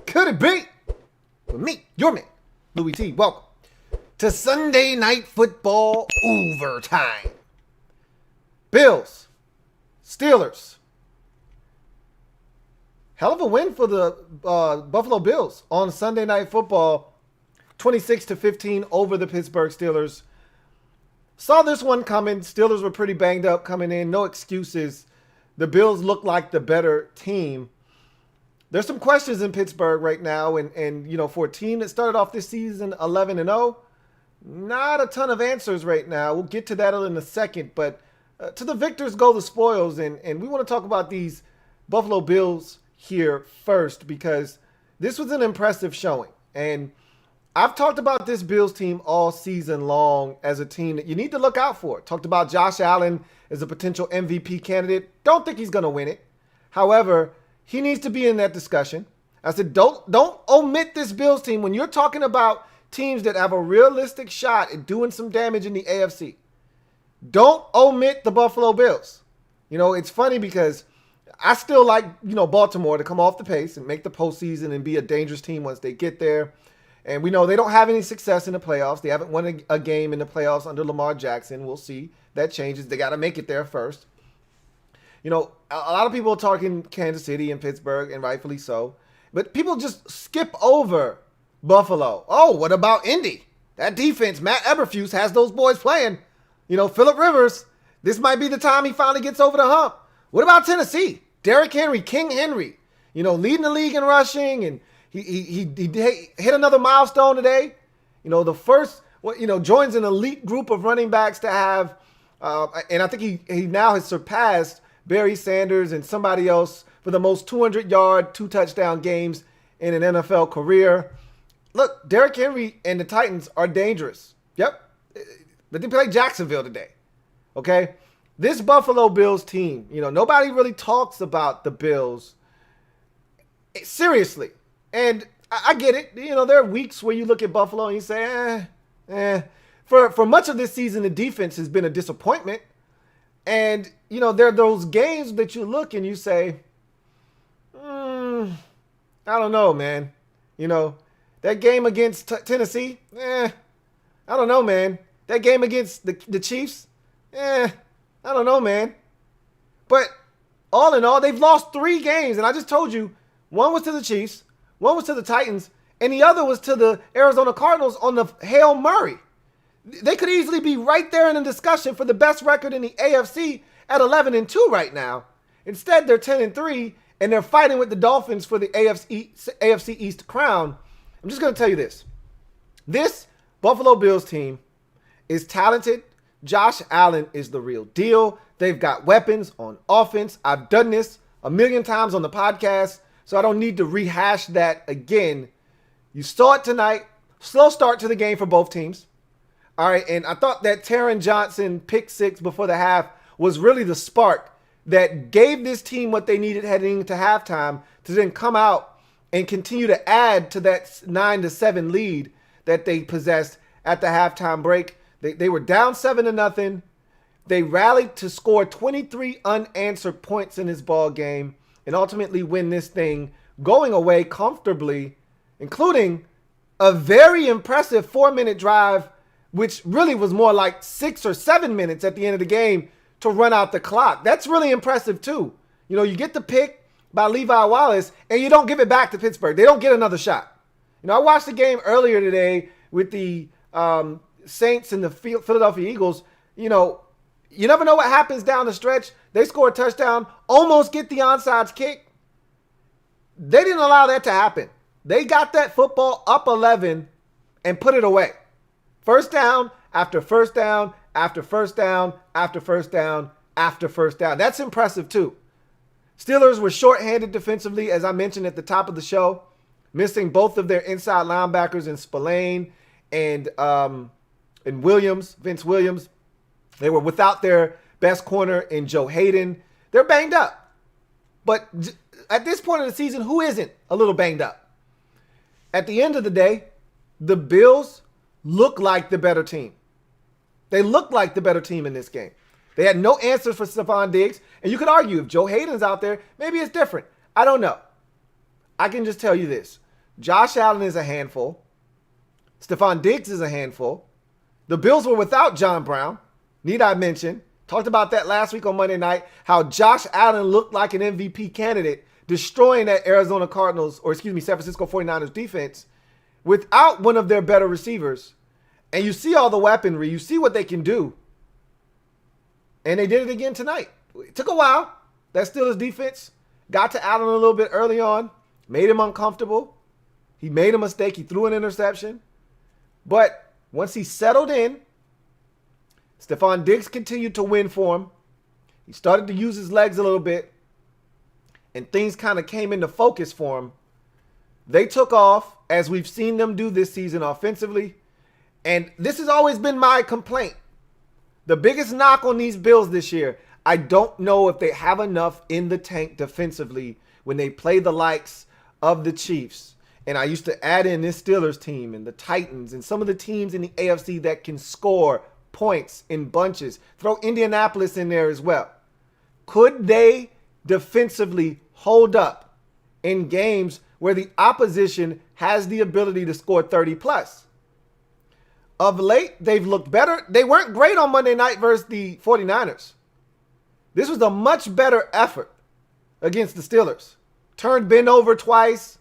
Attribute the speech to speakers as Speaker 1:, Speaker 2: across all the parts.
Speaker 1: could it be? With me, your man, Louie T. Welcome to Sunday Night Football Overtime. Bills, Steelers. Hell of a win for the Buffalo Bills on Sunday Night Football. 26-15 over the Pittsburgh Steelers. Saw this one coming. Steelers were pretty banged up coming in. No excuses. The Bills look like the better team. There's some questions in Pittsburgh right now. And you know, for a team that started off this season 11-0, not a ton of answers right now. We'll get to that in a second. But to the victors go the spoils. And we want to talk about these Buffalo Bills here first because this was an impressive showing. And I've talked about this Bills team all season long as a team that you need to look out for. Talked about Josh Allen as a potential MVP candidate. Don't think he's going to win it. However, he needs to be in that discussion. I said, don't omit this Bills team when you're talking about teams that have a realistic shot at doing some damage in the AFC. Don't omit the Buffalo Bills. You know, it's funny because I still like, Baltimore to come off the pace and make the postseason and be a dangerous team once they get there. And we know they don't have any success in the playoffs. They haven't won a game in the playoffs under Lamar Jackson. We'll see. That changes. They got to make it there first. You know, a lot of people are talking Kansas City and Pittsburgh, and rightfully so. But people just skip over Buffalo. Oh, what about Indy? That defense, Matt Eberflus has those boys playing. You know, Phillip Rivers, this might be the time he finally gets over the hump. What about Tennessee? Derrick Henry, King Henry, leading the league in rushing, and he hit another milestone today. The first, joins an elite group of running backs to have, and I think he now has surpassed Barry Sanders and somebody else for the most 200-yard, 2-touchdown games in an NFL career. Look, Derrick Henry and the Titans are dangerous. Yep. But they played Jacksonville today. Okay? This Buffalo Bills team, nobody really talks about the Bills. Seriously. And I get it. There are weeks where you look at Buffalo and you say, For much of this season, the defense has been a disappointment. And, there are those games that you look and you say, I don't know, man. That game against Tennessee, I don't know, man. That game against the Chiefs, I don't know, man. But all in all, they've lost 3 games. And I just told you, one was to the Chiefs, one was to the Titans, and the other was to the Arizona Cardinals on the Hail Murray. They could easily be right there in the discussion for the best record in the AFC at 11-2 right now. Instead, they're 10-3, and they're fighting with the Dolphins for the AFC East crown. I'm just going to tell you this. This Buffalo Bills team is talented. Josh Allen is the real deal. They've got weapons on offense. I've done this a million times on the podcast, so I don't need to rehash that again. You saw it tonight. Slow start to the game for both teams. All right, and I thought that Taron Johnson pick 6 before the half was really the spark that gave this team what they needed heading into halftime to then come out and continue to add to that 9-7 lead that they possessed at the halftime break. They were down 7-0. They rallied to score 23 unanswered points in this ball game and ultimately win this thing going away comfortably, including a very impressive 4-minute drive, which really was more like 6 or 7 minutes at the end of the game to run out the clock. That's really impressive too. You get the pick by Levi Wallace and you don't give it back to Pittsburgh. They don't get another shot. I watched the game earlier today with the Saints and the Philadelphia Eagles. You never know what happens down the stretch. They score a touchdown, almost get the onside kick. They didn't allow that to happen. They got that football up 11 and put it away. First down after first down after first down after first down after first down. That's impressive too. Steelers were shorthanded defensively, as I mentioned at the top of the show, missing both of their inside linebackers in Spillane and Williams, Vince Williams. They were without their best corner in Joe Hayden. They're banged up. But at this point in the season, who isn't a little banged up? At the end of the day, the Bills look like the better team. They look like the better team in this game. They had no answers for Stephon Diggs. And you could argue if Joe Hayden's out there, maybe it's different. I don't know. I can just tell you this. Josh Allen is a handful. Stephon Diggs is a handful. The Bills were without John Brown. Need I mention? Talked about that last week on Monday night, how Josh Allen looked like an MVP candidate, destroying that San Francisco 49ers defense without one of their better receivers. And you see all the weaponry. You see what they can do. And they did it again tonight. It took a while. That Steelers defense got to Allen a little bit early on, made him uncomfortable. He made a mistake. He threw an interception. But once he settled in, Stephon Diggs continued to win for him. He started to use his legs a little bit, and things kind of came into focus for him. They took off, as we've seen them do this season offensively. And this has always been my complaint. The biggest knock on these Bills this year, I don't know if they have enough in the tank defensively when they play the likes of the Chiefs. And I used to add in this Steelers team and the Titans and some of the teams in the AFC that can score points in bunches. Throw Indianapolis in there as well. Could they defensively hold up in games where the opposition has the ability to score 30 plus? Of late, they've looked better. They weren't great on Monday night versus the 49ers. This was a much better effort against the Steelers. Turned Ben over twice.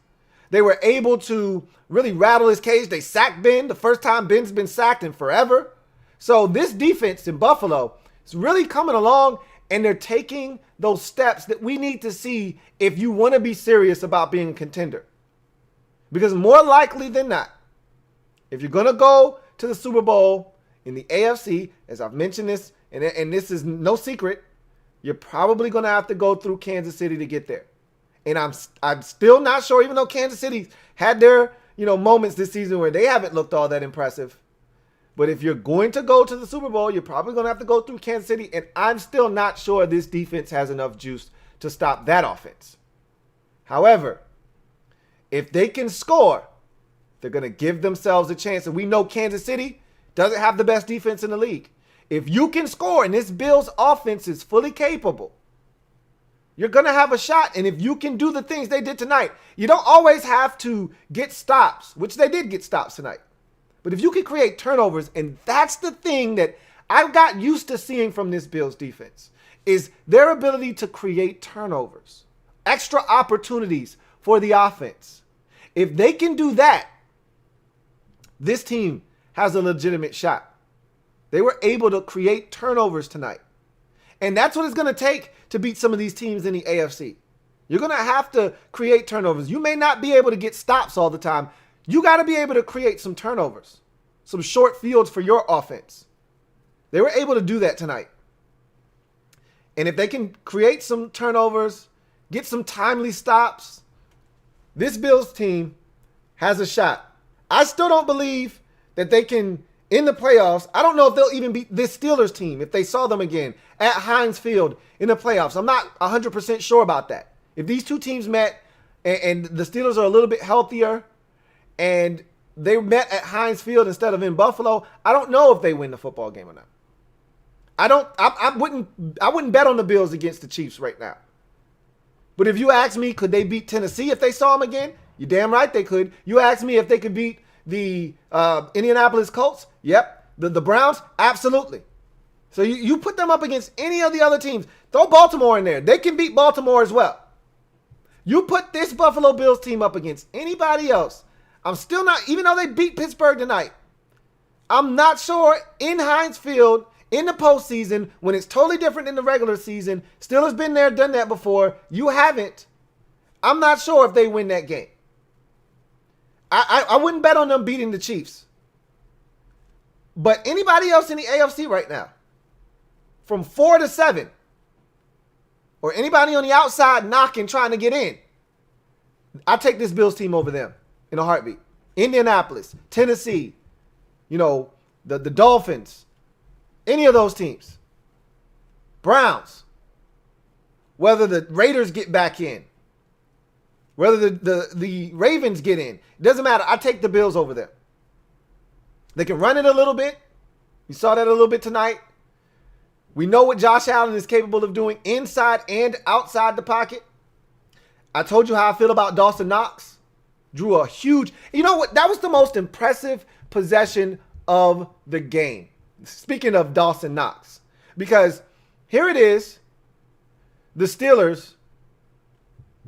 Speaker 1: They were able to really rattle his cage. They sacked Ben, the first time Ben's been sacked in forever. So this defense in Buffalo is really coming along, and they're taking those steps that we need to see if you want to be serious about being a contender. Because more likely than not, if you're going to go to the Super Bowl in the AFC, as I've mentioned this, and this is no secret, you're probably going to have to go through Kansas City to get there. And I'm still not sure, even though Kansas City had their moments this season where they haven't looked all that impressive. But if you're going to go to the Super Bowl, you're probably going to have to go through Kansas City, and I'm still not sure this defense has enough juice to stop that offense. However, if they can score, they're going to give themselves a chance. And we know Kansas City doesn't have the best defense in the league. If you can score and this Bills offense is fully capable, you're going to have a shot. And if you can do the things they did tonight, you don't always have to get stops, which they did get stops tonight. But if you can create turnovers, and that's the thing that I've got used to seeing from this Bills defense, is their ability to create turnovers, extra opportunities for the offense. If they can do that, this team has a legitimate shot. They were able to create turnovers tonight. And that's what it's going to take to beat some of these teams in the AFC. You're going to have to create turnovers. You may not be able to get stops all the time. You got to be able to create some turnovers, some short fields for your offense. They were able to do that tonight. And if they can create some turnovers, get some timely stops, this Bills team has a shot. I still don't believe that they can, in the playoffs, I don't know if they'll even beat this Steelers team if they saw them again at Heinz Field in the playoffs. I'm not 100% sure about that. If these two teams met and the Steelers are a little bit healthier and they met at Heinz Field instead of in Buffalo, I don't know if they win the football game or not. I wouldn't bet on the Bills against the Chiefs right now. But if you ask me, could they beat Tennessee if they saw them again? You're damn right they could. You ask me if they could beat the Indianapolis Colts? Yep. The Browns? Absolutely. So you put them up against any of the other teams. Throw Baltimore in there. They can beat Baltimore as well. You put this Buffalo Bills team up against anybody else. I'm still not, even though they beat Pittsburgh tonight, I'm not sure in Heinz Field, in the postseason, when it's totally different than the regular season. Steelers been there, done that before. You haven't. I'm not sure if they win that game. I wouldn't bet on them beating the Chiefs. But anybody else in the AFC right now, from 4 to 7, or anybody on the outside knocking, trying to get in, I take this Bills team over them in a heartbeat. Indianapolis, Tennessee, the Dolphins, any of those teams. Browns, whether the Raiders get back in, whether the Ravens get in, it doesn't matter. I take the Bills over them. They can run it a little bit. We saw that a little bit tonight. We know what Josh Allen is capable of doing inside and outside the pocket. I told you how I feel about Dawson Knox. Drew a huge, you know what? That was the most impressive possession of the game. Speaking of Dawson Knox, because here it is, the Steelers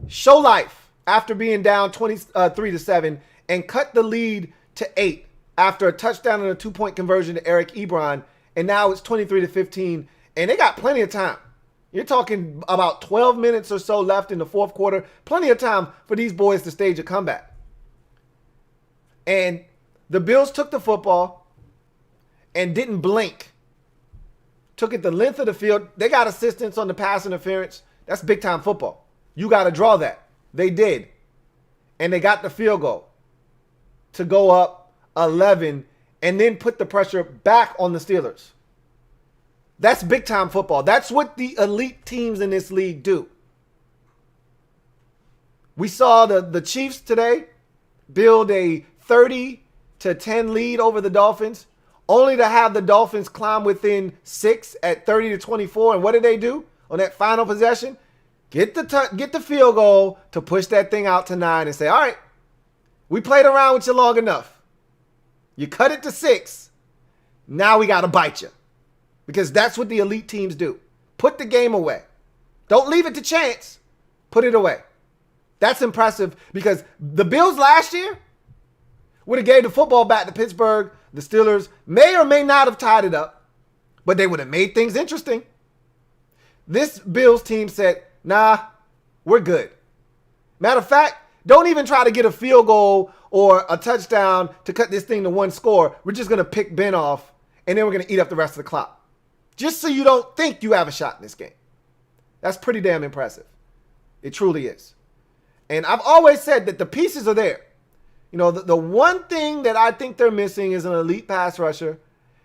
Speaker 1: show life after being down 23-7 and cut the lead to 8 after a touchdown and a 2-point conversion to Eric Ebron, and now it's 23-15, and they got plenty of time. You're talking about 12 minutes or so left in the fourth quarter. Plenty of time for these boys to stage a comeback. And the Bills took the football and didn't blink. Took it the length of the field. They got assistance on the pass interference. That's big time football. You got to draw that. They did. And they got the field goal to go up 11 and then put the pressure back on the Steelers. That's big time football. That's what the elite teams in this league do. We saw the Chiefs today build a 30-10 lead over the Dolphins, only to have the Dolphins climb within 6 at 30-24. And what did they do on that final possession? Get the field goal to push that thing out to 9 and say, all right, we played around with you long enough. You cut it to 6. Now we got to bite you. Because that's what the elite teams do. Put the game away. Don't leave it to chance. Put it away. That's impressive because the Bills last year would have gave the football back to Pittsburgh. The Steelers may or may not have tied it up, but they would have made things interesting. This Bills team said, nah, we're good. Matter of fact, don't even try to get a field goal or a touchdown to cut this thing to 1 score. We're just going to pick Ben off, and then we're going to eat up the rest of the clock. Just so you don't think you have a shot in this game. That's pretty damn impressive. It truly is. And I've always said that the pieces are there. You know, the one thing that I think they're missing is an elite pass rusher.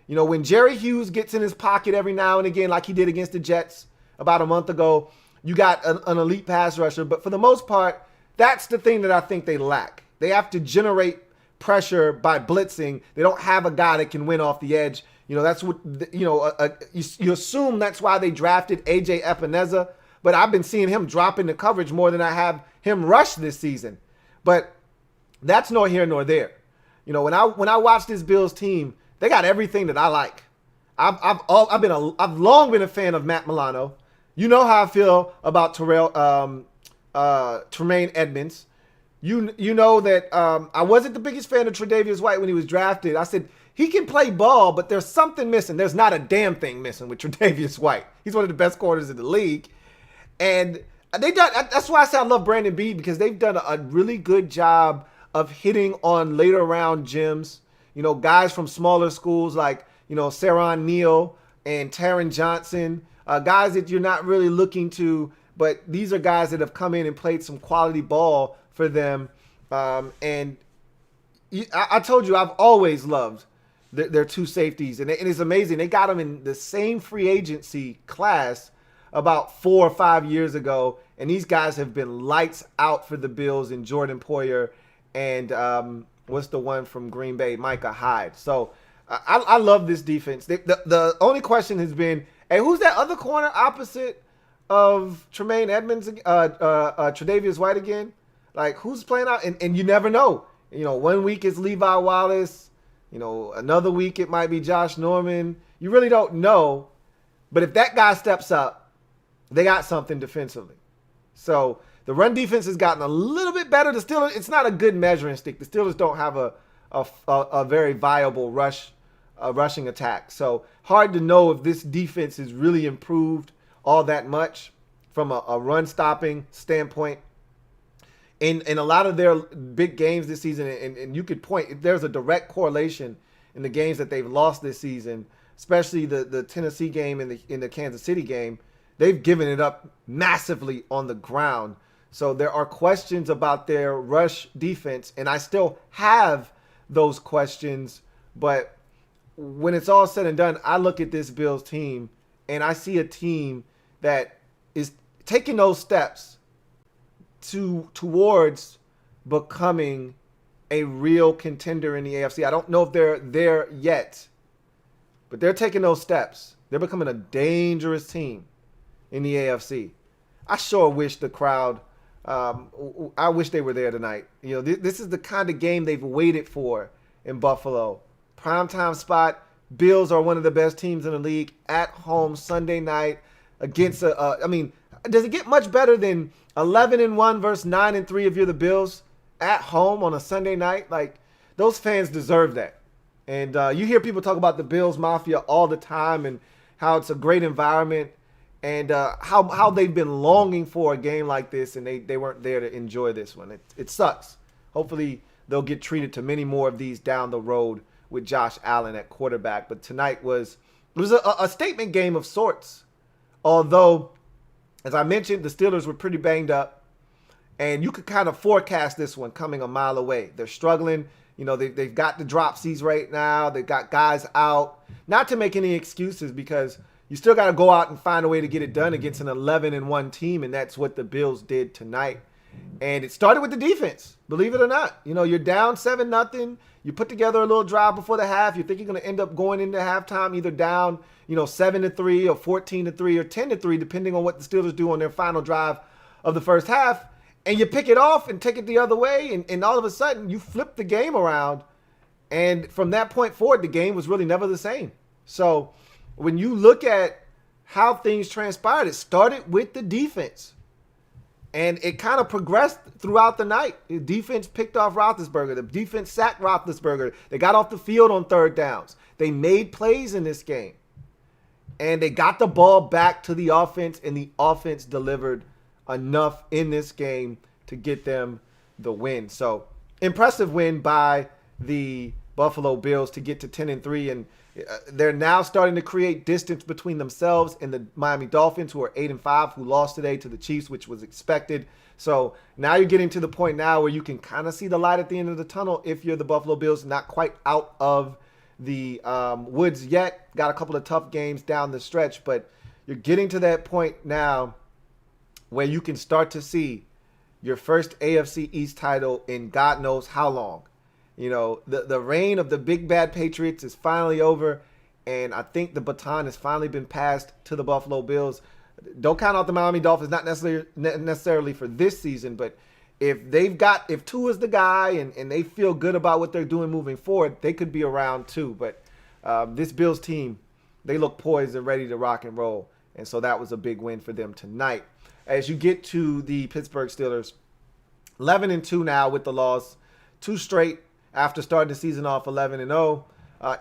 Speaker 1: You know, when Jerry Hughes gets in his pocket every now and again, like he did against the Jets about a month ago, you got an elite pass rusher. But for the most part, that's the thing that I think they lack. They have to generate pressure by blitzing. They don't have a guy that can win off the edge. You know, that's what, you assume that's why they drafted A.J. Epineza, but I've been seeing him drop into coverage more than I have him rush this season. But that's nor here nor there. You know, when I watch this Bills team, they got everything that I like. I've long been a fan of Matt Milano. You know how I feel about Tremaine Edmonds. You know that I wasn't the biggest fan of Tre'Davious White when he was drafted. I said, he can play ball, but there's something missing. There's not a damn thing missing with Tre'Davious White. He's one of the best corners in the league. And that's why I say I love Brandon Beebe, because they've done a really good job of hitting on later round gems. You know, guys from smaller schools like, you know, Saron Neal and Taron Johnson, guys that you're not really looking to, but these are guys that have come in and played some quality ball for them. And I told you, I've always loved their 2 safeties. And it's amazing. They got them in the same free agency class about 4 or 5 years ago. And these guys have been lights out for the Bills, and Jordan Poyer and what's the one from Green Bay, Micah Hyde. So I love this defense. The only question has been, hey, who's that other corner opposite of Tremaine Edmonds, Tre'Davious White again? Like, who's playing out? And you never know. You know, one week it's Levi Wallace. You know, another week it might be Josh Norman. You really don't know. But if that guy steps up, they got something defensively. So the run defense has gotten a little bit better. The Steelers, it's not a good measuring stick. The Steelers don't have a very viable rushing attack. So hard to know if this defense has really improved all that much from a run stopping standpoint. In a lot of their big games this season, and you could point, there's a direct correlation in the games that they've lost this season, especially the Tennessee game and the Kansas City game. They've given it up massively on the ground. So there are questions about their rush defense, and I still have those questions. But when it's all said and done, I look at this Bills team, and I see a team that is taking those steps towards becoming a real contender in the AFC. I don't know if they're there yet, but they're taking those steps. They're becoming a dangerous team in the AFC. I sure wish the crowd I wish they were there tonight. This is the kind of game they've waited for in Buffalo. Primetime spot. Bills are one of the best teams in the league at home Sunday night against does it get much better than 11-1 versus 9-3 if you're the Bills at home on a Sunday night? Like, those fans deserve that. And you hear people talk about the Bills Mafia all the time and how it's a great environment and how they've been longing for a game like this, and they weren't there to enjoy this one. It sucks. Hopefully they'll get treated to many more of these down the road with Josh Allen at quarterback. But tonight was a statement game of sorts. Although, as I mentioned, the Steelers were pretty banged up, and you could kind of forecast this one coming a mile away. They're struggling. They've got the dropsies right now. They've got guys out. Not to make any excuses, because you still got to go out and find a way to get it done against an 11-1 team, and that's what the Bills did tonight. And it started with the defense, believe it or not. You're down 7-0. You put together a little drive before the half. You think you're going to end up going into halftime either down, 7-3 or 14-3 or 10-3, depending on what the Steelers do on their final drive of the first half. And you pick it off and take it the other way, and all of a sudden you flip the game around. And from that point forward, the game was really never the same. So when you look at how things transpired, it started with the defense. And it kind of progressed throughout the night. The defense picked off Roethlisberger. The defense sacked Roethlisberger. They got off the field on third downs. They made plays in this game. And they got the ball back to the offense, and the offense delivered enough in this game to get them the win. So, impressive win by the Buffalo Bills to get to 10-3, and they're now starting to create distance between themselves and the Miami Dolphins, who are 8-5, who lost today to the Chiefs, which was expected. So now you're getting to the point now where you can kind of see the light at the end of the tunnel if you're the Buffalo Bills, not quite out of the woods yet. Got a couple of tough games down the stretch, but you're getting to that point now where you can start to see your first AFC East title in God knows how long. The reign of the big bad Patriots is finally over, and I think the baton has finally been passed to the Buffalo Bills. Don't count out the Miami Dolphins, not necessarily for this season, but if Tua is the guy and they feel good about what they're doing moving forward, they could be around too. But this Bills team, they look poised and ready to rock and roll, and so that was a big win for them tonight. As you get to the Pittsburgh Steelers, 11-2 now with the loss, 2 straight after starting the season off 11-0.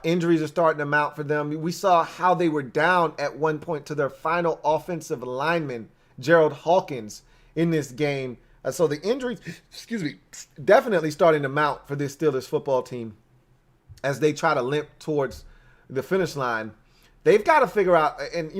Speaker 1: Injuries are starting to mount for them. We saw how they were down at one point to their final offensive lineman, Gerald Hawkins, in this game. So the injuries, definitely starting to mount for this Steelers football team as they try to limp towards the finish line. They've got to figure out, and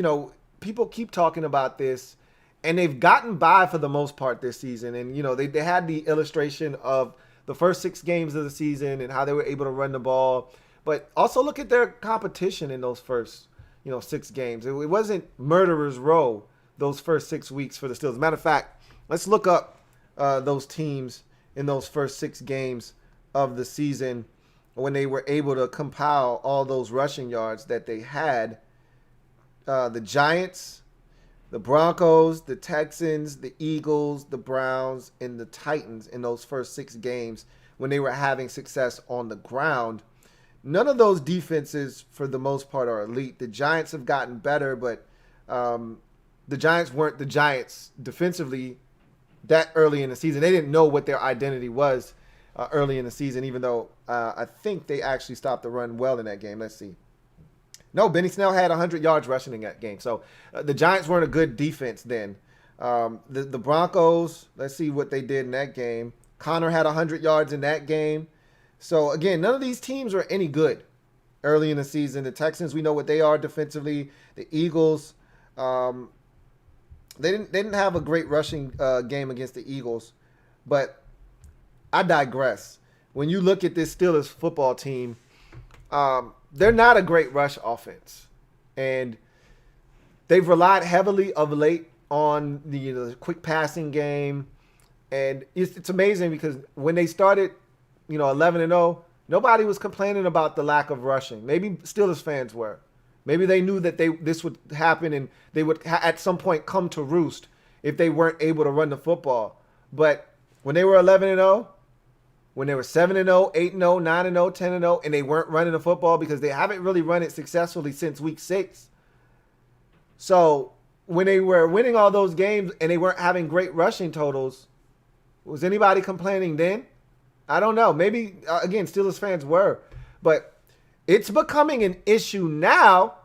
Speaker 1: people keep talking about this, and they've gotten by for the most part this season. And they had the illustration of the first 6 games of the season and how they were able to run the ball. But also look at their competition in those first, 6 games. It wasn't murderer's row those first 6 weeks for the Steelers. As a matter of fact, let's look up those teams in those first 6 games of the season when they were able to compile all those rushing yards that they had. The Giants, the Broncos, the Texans, the Eagles, the Browns, and the Titans in those first 6 games when they were having success on the ground. None of those defenses, for the most part, are elite. The Giants have gotten better, but the Giants weren't the Giants defensively that early in the season. They didn't know what their identity was early in the season, even though I think they actually stopped the run well in that game. Let's see. No, Benny Snell had 100 yards rushing in that game. So the Giants weren't a good defense then. The Broncos, let's see what they did in that game. Connor had 100 yards in that game. So, again, none of these teams are any good early in the season. The Texans, we know what they are defensively. The Eagles, they didn't have a great rushing game against the Eagles. But I digress. When you look at this Steelers football team, they're not a great rush offense. And they've relied heavily of late on the quick passing game. And it's amazing because when they started, 11-0, nobody was complaining about the lack of rushing. Maybe Steelers fans were. Maybe they knew that this would happen and they would at some point come to roost if they weren't able to run the football. But when they were 11-0, when they were 7-0, 8-0, 9-0, 10-0, and they weren't running the football because they haven't really run it successfully since week 6. So when they were winning all those games and they weren't having great rushing totals, was anybody complaining then? I don't know. Maybe, again, Steelers fans were. But it's becoming an issue now,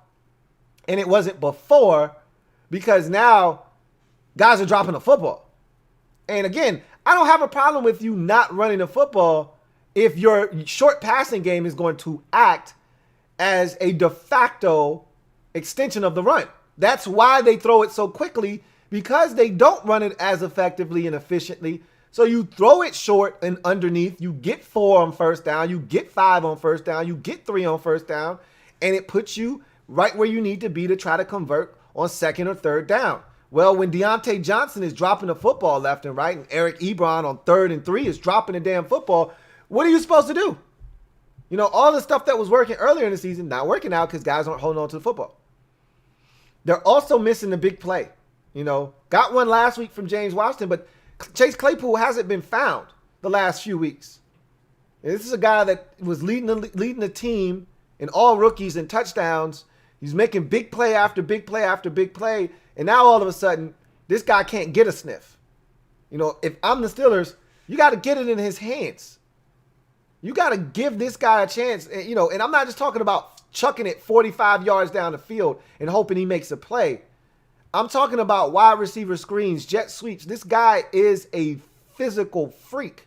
Speaker 1: and it wasn't before, because now guys are dropping the football. And again, I don't have a problem with you not running the football if your short passing game is going to act as a de facto extension of the run. That's why they throw it so quickly, because they don't run it as effectively and efficiently. So you throw it short and underneath, you get 4 on first down, you get 5 on first down, you get 3 on first down, and it puts you right where you need to be to try to convert on second or third down. Well, when Deontay Johnson is dropping the football left and right, and Eric Ebron on 3rd and 3 is dropping the damn football, what are you supposed to do? You know, all the stuff that was working earlier in the season, not working out because guys aren't holding on to the football. They're also missing the big play. You know, got one last week from James Washington, but Chase Claypool hasn't been found the last few weeks. And this is a guy that was leading the team in all rookies and touchdowns. He's making big play after big play after big play. And now all of a sudden, this guy can't get a sniff. You know, if I'm the Steelers, you got to get it in his hands. You got to give this guy a chance. And, you know, and I'm not just talking about chucking it 45 yards down the field and hoping he makes a play. I'm talking about wide receiver screens, jet sweeps. This guy is a physical freak.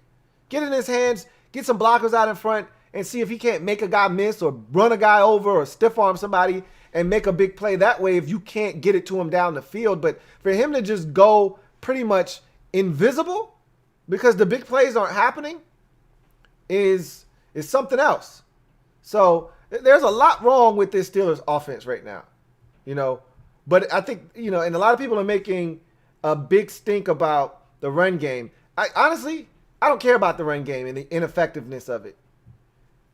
Speaker 1: Get in his hands, get some blockers out in front, and see if he can't make a guy miss or run a guy over or stiff arm somebody and make a big play that way if you can't get it to him down the field. But for him to just go pretty much invisible because the big plays aren't happening is something else. So there's a lot wrong with this Steelers offense right now, you know. But I think, you know, and a lot of people are making a big stink about the run game. Honestly, I don't care about the run game and the ineffectiveness of it.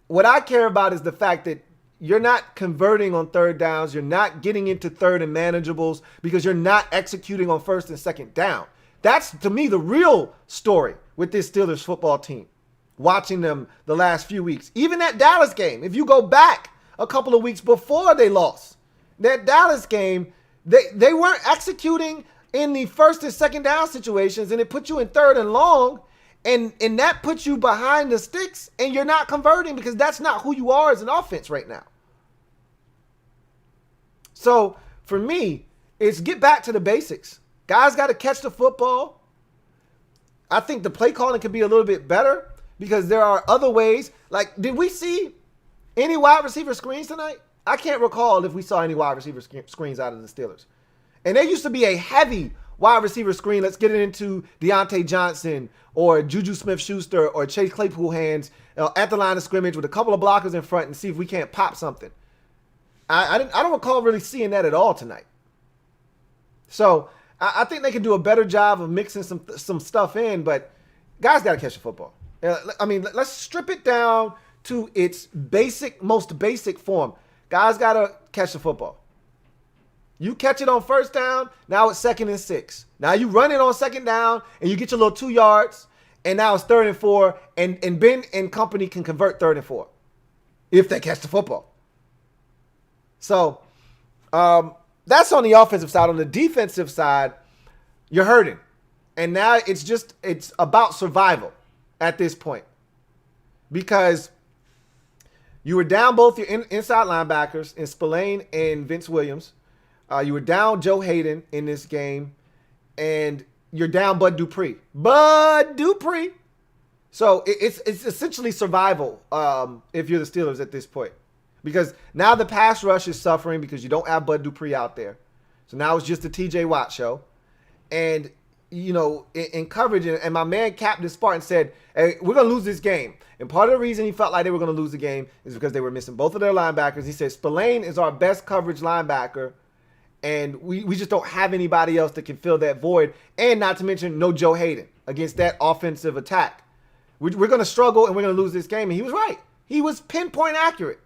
Speaker 1: What I care about is the fact that you're not converting on third downs. You're not getting into third and manageables because you're not executing on first and second down. That's, to me, the real story with this Steelers football team. Watching them the last few weeks. Even that Dallas game, if you go back a couple of weeks before they lost, that Dallas game, they weren't executing in the first and second down situations, and it put you in third and long, and that puts you behind the sticks, and you're not converting because that's not who you are as an offense right now. So for me, it's get back to the basics. Guys got to catch the football. I think the play calling could be a little bit better because there are other ways. Like, did we see any wide receiver screens tonight? I can't recall if we saw any wide receiver screens out of the Steelers. And there used to be a heavy wide receiver screen. Let's get it into Deontay Johnson or Juju Smith-Schuster or Chase Claypool hands at the line of scrimmage with a couple of blockers in front and see if we can't pop something. I don't recall really seeing that at all tonight. So I think they can do a better job of mixing some stuff in, but guys got to catch the football. I mean, let's strip it down to its most basic form. Guys got to catch the football. You catch it on first down, now it's 2nd and 6. Now you run it on second down, and you get your little 2 yards, and now it's 3rd and 4, and Ben and company can convert 3rd and 4 if they catch the football. So that's on the offensive side. On the defensive side, you're hurting. And now it's about survival at this point. Because you were down both your inside linebackers in Spillane and Vince Williams. You were down Joe Hayden in this game. And you're down Bud Dupree. So it's essentially survival if you're the Steelers at this point. Because now the pass rush is suffering because you don't have Bud Dupree out there. So now it's just the TJ Watt show. And, you know, in coverage, and my man Captain Spartan said, hey, we're going to lose this game. And part of the reason he felt like they were going to lose the game is because they were missing both of their linebackers. He said Spillane is our best coverage linebacker, and we just don't have anybody else that can fill that void. And not to mention no Joe Hayden against that offensive attack. We're going to struggle, and we're going to lose this game. And he was right. He was pinpoint accurate.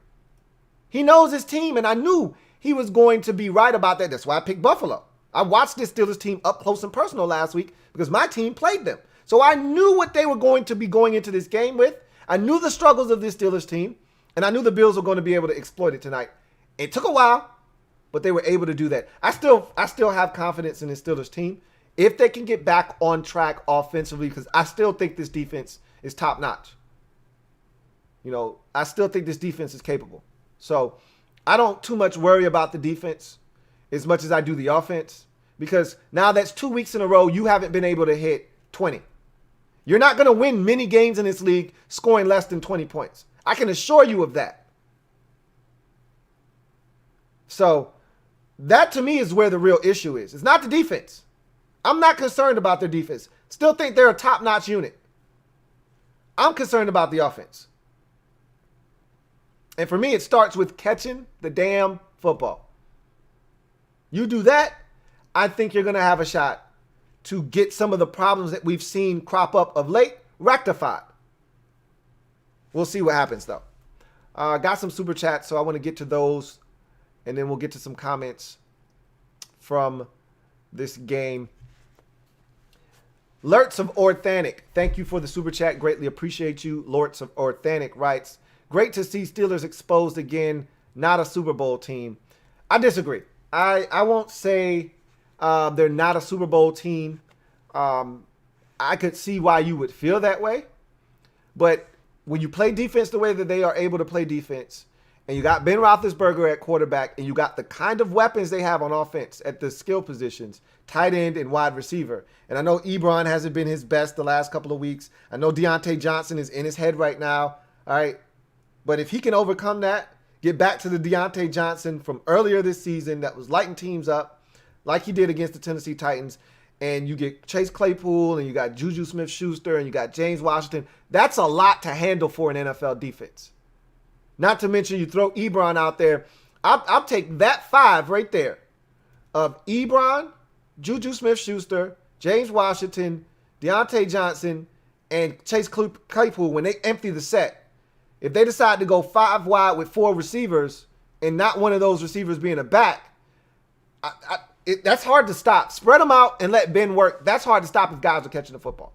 Speaker 1: He knows his team, and I knew he was going to be right about that. That's why I picked Buffalo. I watched this Steelers team up close and personal last week because my team played them. So I knew what they were going to be going into this game with. I knew the struggles of this Steelers team, and I knew the Bills were going to be able to exploit it tonight. It took a while, but they were able to do that. I still have confidence in this Steelers team if they can get back on track offensively, because I still think this defense is top notch. I still think this defense is capable. So I don't too much worry about the defense as much as I do the offense, because now that's 2 weeks in a row you haven't been able to hit 20. You're not going to win many games in this league scoring less than 20 points. I can assure you of that. So that to me is where the real issue is. It's not the defense. I'm not concerned about their defense. Still think they're a top-notch unit. I'm concerned about the offense. And for me, it starts with catching the damn football. You do that, I think you're going to have a shot to get some of the problems that we've seen crop up of late rectified. We'll see what happens, though. Got some super chats, so I want to get to those, and then we'll get to some comments from this game. Lurts of Orthanic, thank you for the super chat. Greatly appreciate you. Lurts of Orthanic writes, great to see Steelers exposed again, not a Super Bowl team. I disagree. I won't say they're not a Super Bowl team. I could see why you would feel that way. But when you play defense the way that they are able to play defense, and you got Ben Roethlisberger at quarterback, and you got the kind of weapons they have on offense at the skill positions, tight end and wide receiver. And I know Ebron hasn't been his best the last couple of weeks. I know Deontay Johnson is in his head right now. All right. But if he can overcome that, get back to the Deontay Johnson from earlier this season that was lighting teams up like he did against the Tennessee Titans, and you get Chase Claypool, and you got Juju Smith-Schuster, and you got James Washington, that's a lot to handle for an NFL defense. Not to mention you throw Ebron out there. I'll take that 5 right there of Ebron, Juju Smith-Schuster, James Washington, Deontay Johnson, and Chase Claypool when they empty the set. If they decide to go 5 wide with 4 receivers and not one of those receivers being a back, that's hard to stop. Spread them out and let Ben work. That's hard to stop if guys are catching the football.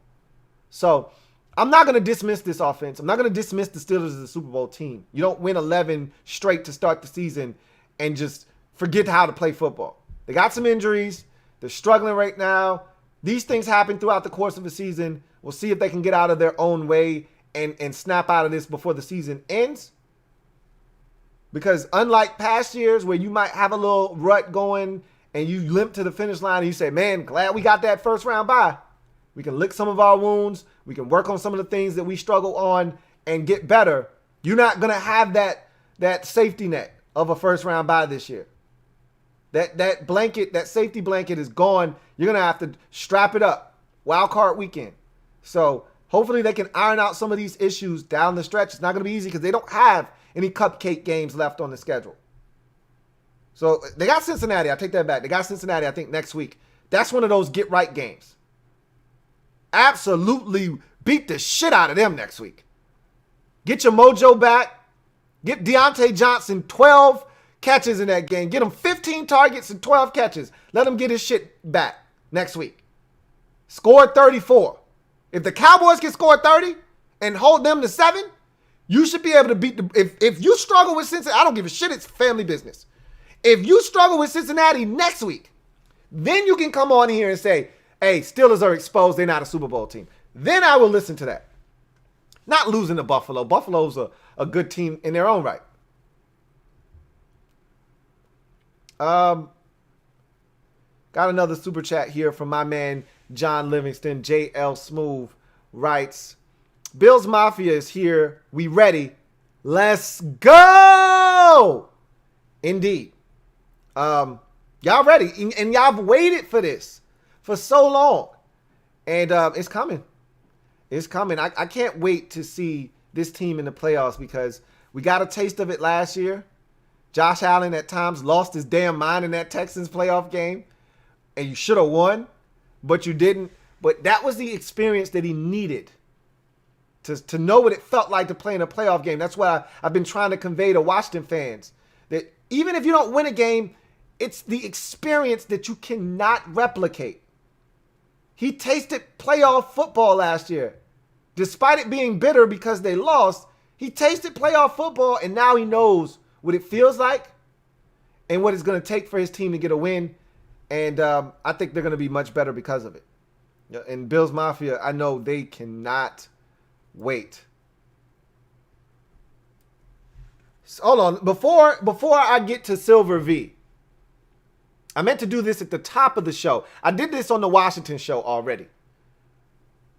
Speaker 1: So I'm not going to dismiss this offense. I'm not going to dismiss the Steelers as a Super Bowl team. You don't win 11 straight to start the season and just forget how to play football. They got some injuries. They're struggling right now. These things happen throughout the course of the season. We'll see if they can get out of their own way and snap out of this before the season ends. Because unlike past years where you might have a little rut going and you limp to the finish line and you say, man, glad we got that first round bye. We can lick some of our wounds. We can work on some of the things that we struggle on and get better. You're not going to have that safety net of a first round bye this year. That blanket, that safety blanket is gone. You're going to have to strap it up. Wild card weekend. So hopefully they can iron out some of these issues down the stretch. It's not going to be easy because they don't have any cupcake games left on the schedule. So they got Cincinnati. I take that back. They got Cincinnati, I think, next week. That's one of those get-right games. Absolutely beat the shit out of them next week. Get your mojo back. Get Deontay Johnson 12 catches in that game. Get him 15 targets and 12 catches. Let him get his shit back next week. Score 34. If the Cowboys can score 30 and hold them to 7, you should be able to beat if you struggle with Cincinnati, I don't give a shit, it's family business. If you struggle with Cincinnati next week, then you can come on here and say, hey, Steelers are exposed, they're not a Super Bowl team. Then I will listen to that. Not losing to Buffalo. Buffalo's a good team in their own right. Got another super chat here from my man John Livingston. JL Smooth writes, Bills Mafia is here. We ready. Let's go. Indeed. Y'all ready. And y'all have waited for this for so long. And it's coming. It's coming. I can't wait to see this team in the playoffs because we got a taste of it last year. Josh Allen at times lost his damn mind in that Texans playoff game. And you should have won, but you didn't. But that was the experience that he needed to know what it felt like to play in a playoff game. That's what I've been trying to convey to Washington fans. That even if you don't win a game, it's the experience that you cannot replicate. He tasted playoff football last year. Despite it being bitter because they lost, he tasted playoff football, and now he knows what it feels like and what it's going to take for his team to get a win. And I think they're going to be much better because of it. And Bills Mafia, I know they cannot wait. So, hold on. Before I get to Silver V, I meant to do this at the top of the show. I did this on the Washington show already.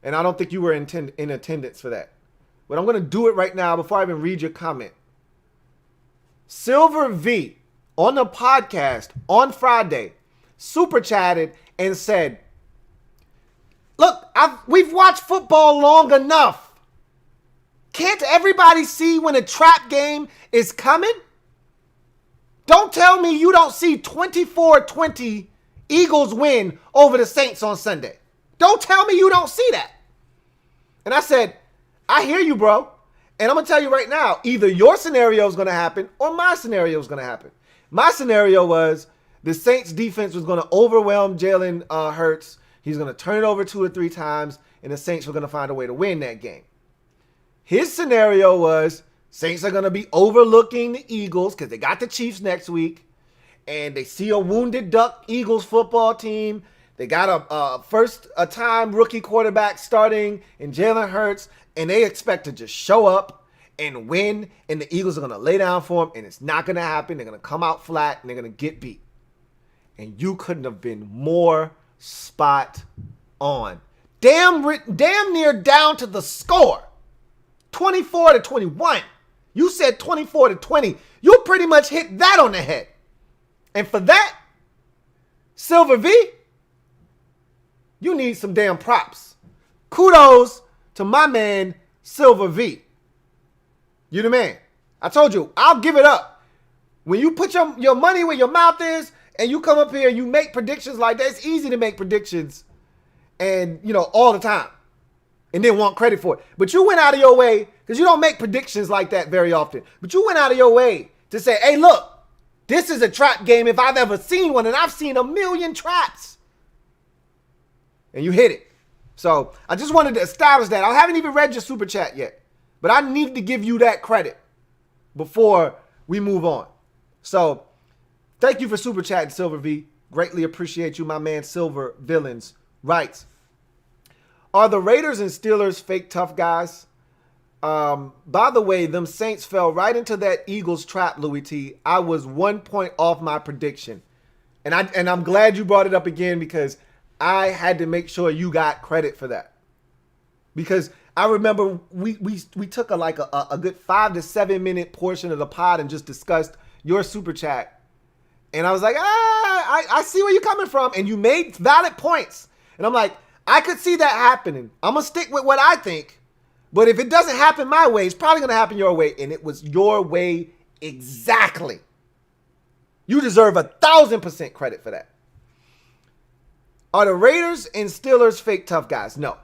Speaker 1: And I don't think you were in attendance for that. But I'm going to do it right now before I even read your comment. Silver V on the podcast on Friday super chatted and said, look, we've watched football long enough. Can't everybody see when a trap game is coming? Don't tell me you don't see 24-20 Eagles win over the Saints on Sunday. Don't tell me you don't see that. And I said, I hear you, bro. And I'm going to tell you right now, either your scenario is going to happen or my scenario is going to happen. My scenario was the Saints defense was going to overwhelm Jalen Hurts. He's going to turn it over 2 or 3 times, and the Saints were going to find a way to win that game. His scenario was Saints are going to be overlooking the Eagles because they got the Chiefs next week, and they see a wounded duck Eagles football team. They got a first-time rookie quarterback starting in Jalen Hurts, and they expect to just show up and win, and the Eagles are going to lay down for them, and it's not going to happen. They're going to come out flat, and they're going to get beat. And you couldn't have been more spot on. Damn near down to the score. 24-21. You said 24-20. You pretty much hit that on the head. And for that, Silver V, you need some damn props. Kudos to my man, Silver V. You the man. I told you, I'll give it up. When you put your money where your mouth is and you come up here and you make predictions like that, it's easy to make predictions and, all the time and then want credit for it. But you went out of your way, because you don't make predictions like that very often, but you went out of your way to say, hey, look, this is a trap game if I've ever seen one, and I've seen a million traps. And you hit it. So I just wanted to establish that. I haven't even read your super chat yet, but I need to give you that credit before we move on. So thank you for super chatting, Silver V. Greatly appreciate you, my man. Silver Villains writes, are the Raiders and Steelers fake tough guys? By the way, them Saints fell right into that Eagles trap, Louie T. I was 1 point off my prediction. And I'm glad you brought it up again, because I had to make sure you got credit for that. Because I remember we took a good 5 to 7 minute portion of the pod and just discussed your super chat. And I was like, I see where you're coming from. And you made valid points. And I'm like, I could see that happening. I'm going to stick with what I think. But if it doesn't happen my way, it's probably going to happen your way. And it was your way exactly. You deserve 1,000% credit for that. Are the Raiders and Steelers fake tough guys? No.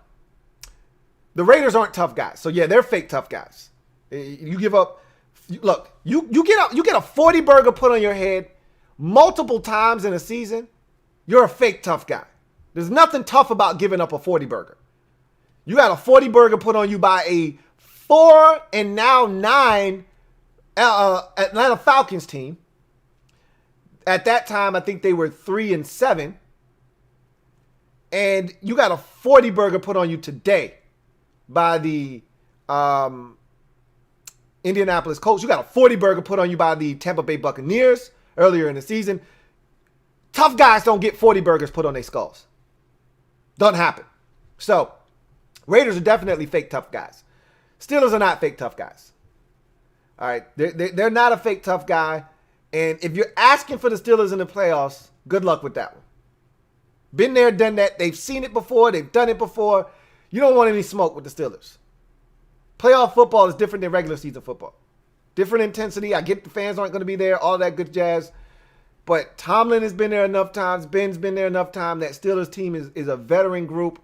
Speaker 1: The Raiders aren't tough guys. So, yeah, they're fake tough guys. You give up. Look, you get a 40 burger put on your head multiple times in a season. You're a fake tough guy. There's nothing tough about giving up a 40 burger. You got a 40 burger put on you by a 4 and now 9 Atlanta Falcons team. At that time, I think they were 3 and 7. And you got a 40 burger put on you today by the Indianapolis Colts. You got a 40 burger put on you by the Tampa Bay Buccaneers earlier in the season. Tough guys don't get 40 burgers put on their skulls. Doesn't happen. So, Raiders are definitely fake tough guys. Steelers are not fake tough guys. All right, they're not a fake tough guy. And if you're asking for the Steelers in the playoffs, good luck with that one. Been there, done that. They've seen it before. They've done it before. You don't want any smoke with the Steelers. Playoff football is different than regular season football. Different intensity. I get the fans aren't going to be there, all that good jazz. But Tomlin has been there enough times. Ben's been there enough time. That Steelers team is a veteran group.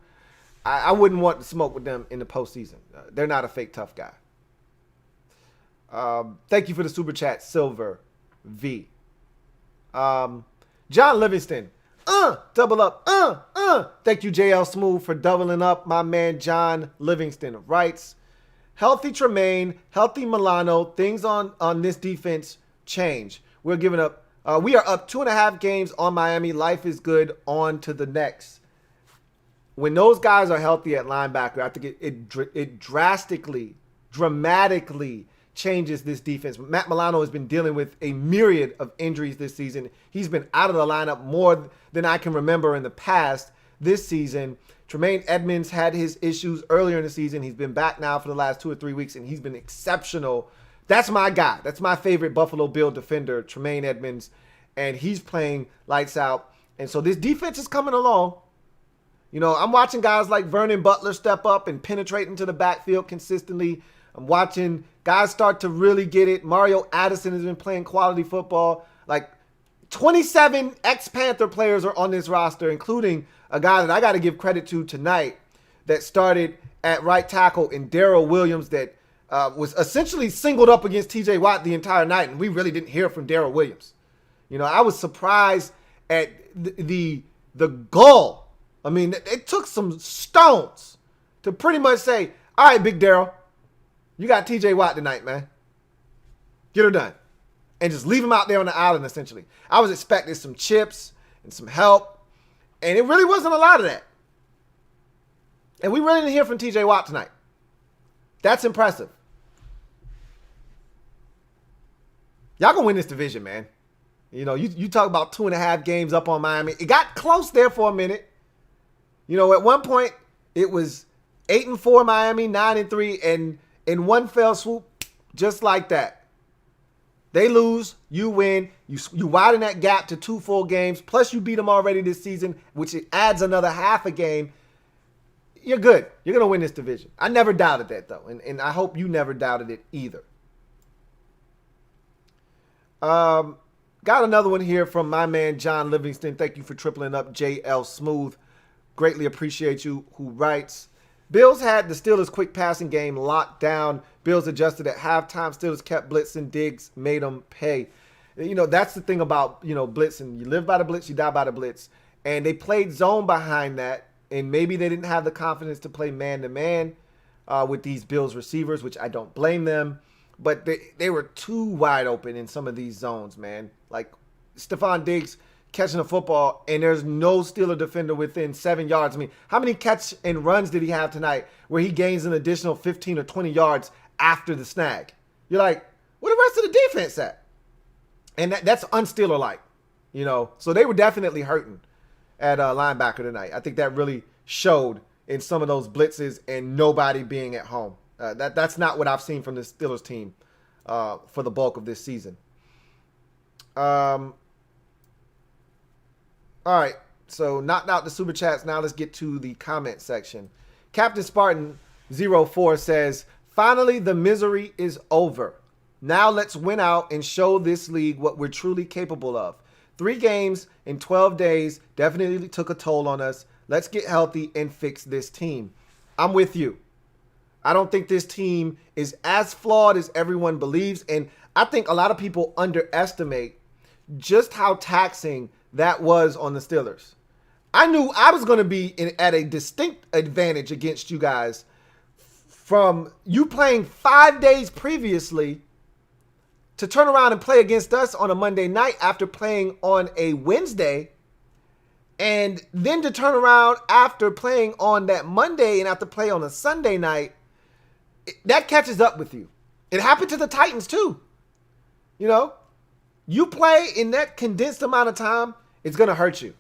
Speaker 1: I wouldn't want to smoke with them in the postseason. They're not a fake tough guy. Thank you for the super chat, Silver V. John Livingston. Double up. Thank you, JL Smooth, for doubling up. My man John Livingston writes, healthy Tremaine, healthy Milano. Things on this defense change. We are up 2.5 games on Miami. Life is good. On to the next. When those guys are healthy at linebacker, I think it dramatically changes this defense. Matt Milano has been dealing with a myriad of injuries this season. He's been out of the lineup more than I can remember in the past this season. Tremaine Edmonds had his issues earlier in the season. He's been back now for the last 2 or 3 weeks, and he's been exceptional. That's my guy. That's my favorite Buffalo Bill defender, Tremaine Edmonds, and he's playing lights out. And so this defense is coming along. You know, I'm watching guys like Vernon Butler step up and penetrate into the backfield consistently. I'm watching guys start to really get it. Mario Addison has been playing quality football. Like 27 ex-Panther players are on this roster, including a guy that I got to give credit to tonight that started at right tackle in Darrell Williams that was essentially singled up against TJ Watt the entire night, and we really didn't hear from Darrell Williams. You know, I was surprised at the gall. I mean, it took some stones to pretty much say, all right, Big Darrell, you got TJ Watt tonight, man. Get her done. And just leave him out there on the island, essentially. I was expecting some chips and some help, and it really wasn't a lot of that. And we really didn't hear from TJ Watt tonight. That's impressive. Y'all gonna win this division, man. You know, you talk about 2.5 games up on Miami. It got close there for a minute. You know, at one point, it was 8-4 Miami, 9-3, and in one fell swoop, just like that. They lose, you win, you widen that gap to 2 full games, plus you beat them already this season, which adds another half a game. You're good. You're going to win this division. I never doubted that, though, and I hope you never doubted it either. Got another one here from my man John Livingston. Thank you for tripling up, JL Smooth. Greatly appreciate you, who writes, Bills had the Steelers' quick passing game locked down. Bills adjusted at halftime. Steelers kept blitzing. Diggs made them pay. You know, that's the thing about, you know, blitzing. You live by the blitz, you die by the blitz. And they played zone behind that. And maybe they didn't have the confidence to play man-to-man with these Bills receivers, which I don't blame them. But they were too wide open in some of these zones, man. Like Stephon Diggs catching a football, and there's no Steeler defender within 7 yards. I mean, how many catch and runs did he have tonight where he gains an additional 15 or 20 yards after the snag? You're like, where the rest of the defense at? And that's un-Steeler-like, you know. So they were definitely hurting at linebacker tonight. I think that really showed in some of those blitzes and nobody being at home. That's not what I've seen from the Steelers team for the bulk of this season. All right, so knocked out the super chats. Now let's get to the comment section. Captain Spartan 04 says, finally, the misery is over. Now let's win out and show this league what we're truly capable of. 3 games in 12 days definitely took a toll on us. Let's get healthy and fix this team. I'm with you. I don't think this team is as flawed as everyone believes. And I think a lot of people underestimate just how taxing that was on the Steelers. I knew I was going to be at a distinct advantage against you guys from you playing 5 days previously to turn around and play against us on a Monday night after playing on a Wednesday, and then to turn around after playing on that Monday and have to play on a Sunday night. That catches up with you. It happened to the Titans too. You know, you play in that condensed amount of time, it's going to hurt you.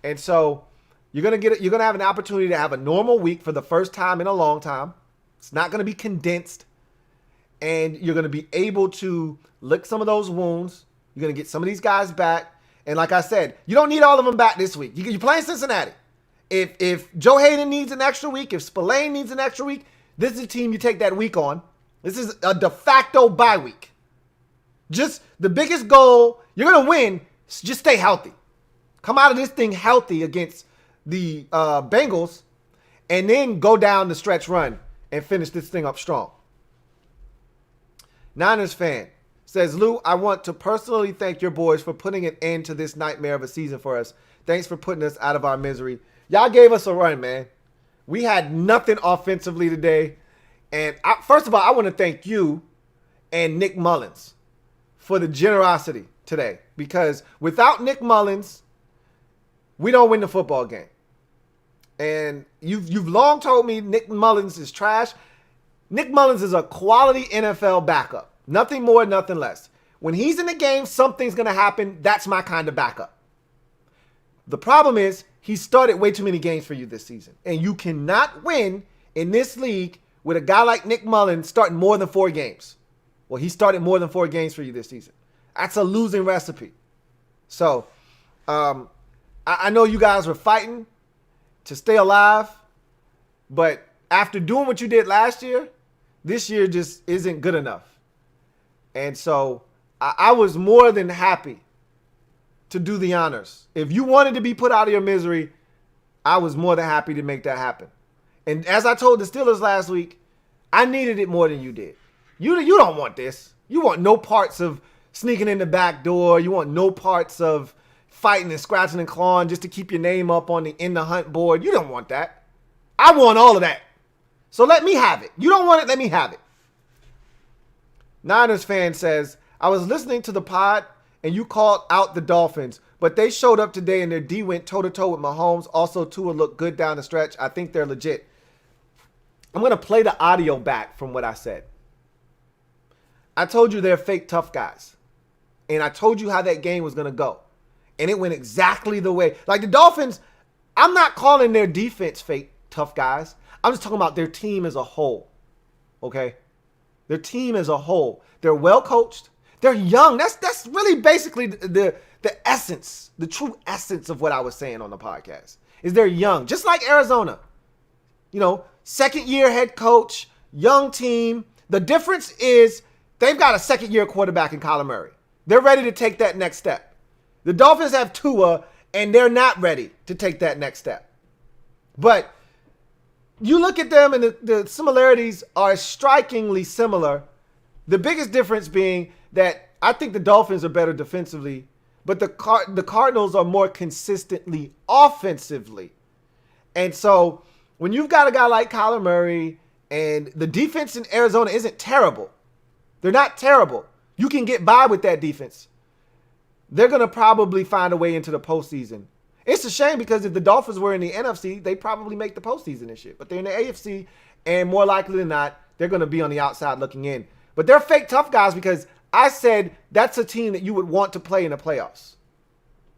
Speaker 1: And so you're going to have an opportunity to have a normal week for the first time in a long time. It's not going to be condensed. And you're going to be able to lick some of those wounds. You're going to get some of these guys back. And like I said, you don't need all of them back this week. You're playing Cincinnati. If Joe Hayden needs an extra week, if Spillane needs an extra week, this is a team you take that week on. This is a de facto bye week. Just the biggest goal, you're going to win, just stay healthy. Come out of this thing healthy against the Bengals, and then go down the stretch run and finish this thing up strong. Niners fan says, Lou, I want to personally thank your boys for putting an end to this nightmare of a season for us. Thanks for putting us out of our misery. Y'all gave us a run, man. We had nothing offensively today. And first of all, I want to thank you and Nick Mullins for the generosity today. Because without Nick Mullins, we don't win the football game. And you've long told me Nick Mullins is trash. Nick Mullins is a quality NFL backup. Nothing more, nothing less. When he's in the game, something's going to happen. That's my kind of backup. The problem is he started way too many games for you this season. And you cannot win in this league with a guy like Nick Mullins starting more than 4 games. Well, he started more than 4 games for you this season. That's a losing recipe. So, I know you guys were fighting to stay alive, but after doing what you did last year, this year just isn't good enough. And so I was more than happy to do the honors. If you wanted to be put out of your misery, I was more than happy to make that happen. And as I told the Steelers last week, I needed it more than you did. You don't want this. You want no parts of sneaking in the back door. You want no parts of fighting and scratching and clawing just to keep your name up on the in the hunt board. You don't want that. I want all of that. So let me have it. You don't want it, let me have it. Niners fan says, I was listening to the pod and you called out the Dolphins, but they showed up today and their D went toe-to-toe with Mahomes. Also, Tua looked good down the stretch. I think they're legit. I'm going to play the audio back from what I said. I told you they're fake tough guys. And I told you how that game was going to go. And it went exactly the way. Like the Dolphins, I'm not calling their defense fake tough guys. I'm just talking about their team as a whole. Okay? Their team as a whole. They're well coached. They're young. That's really basically the essence, the true essence of what I was saying on the podcast. Is they're young. Just like Arizona. You know, second-year head coach, young team. The difference is they've got a second-year quarterback in Kyler Murray. They're ready to take that next step. The Dolphins have Tua, and they're not ready to take that next step. But you look at them, and the similarities are strikingly similar. The biggest difference being that I think the Dolphins are better defensively, but the Cardinals are more consistently offensively. And so when you've got a guy like Kyler Murray, and the defense in Arizona isn't terrible. They're not terrible. You can get by with that defense. They're going to probably find a way into the postseason. It's a shame because if the Dolphins were in the NFC, they'd probably make the postseason this year. But they're in the AFC, and more likely than not, they're going to be on the outside looking in. But they're fake tough guys because I said that's a team that you would want to play in the playoffs.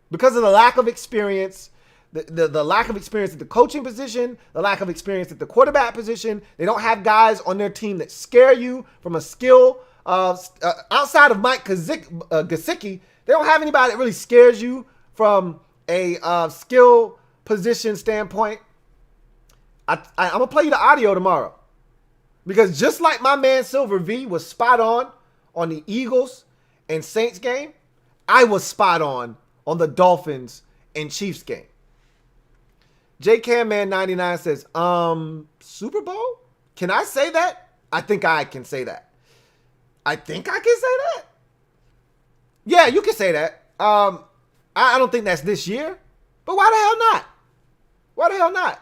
Speaker 1: Because of the lack of experience, the lack of experience at the coaching position, the lack of experience at the quarterback position. They don't have guys on their team that scare you from a skill. Outside of Mike Gesicki, they don't have anybody that really scares you from a skill position standpoint. I'm going to play you the audio tomorrow. Because just like my man Silver V was spot on the Eagles and Saints game, I was spot on the Dolphins and Chiefs game. JCamman99 says, Super Bowl? Can I say that? I think I can say that. I think I can say that. Yeah, you can say that. I don't think that's this year. But why the hell not? Why the hell not?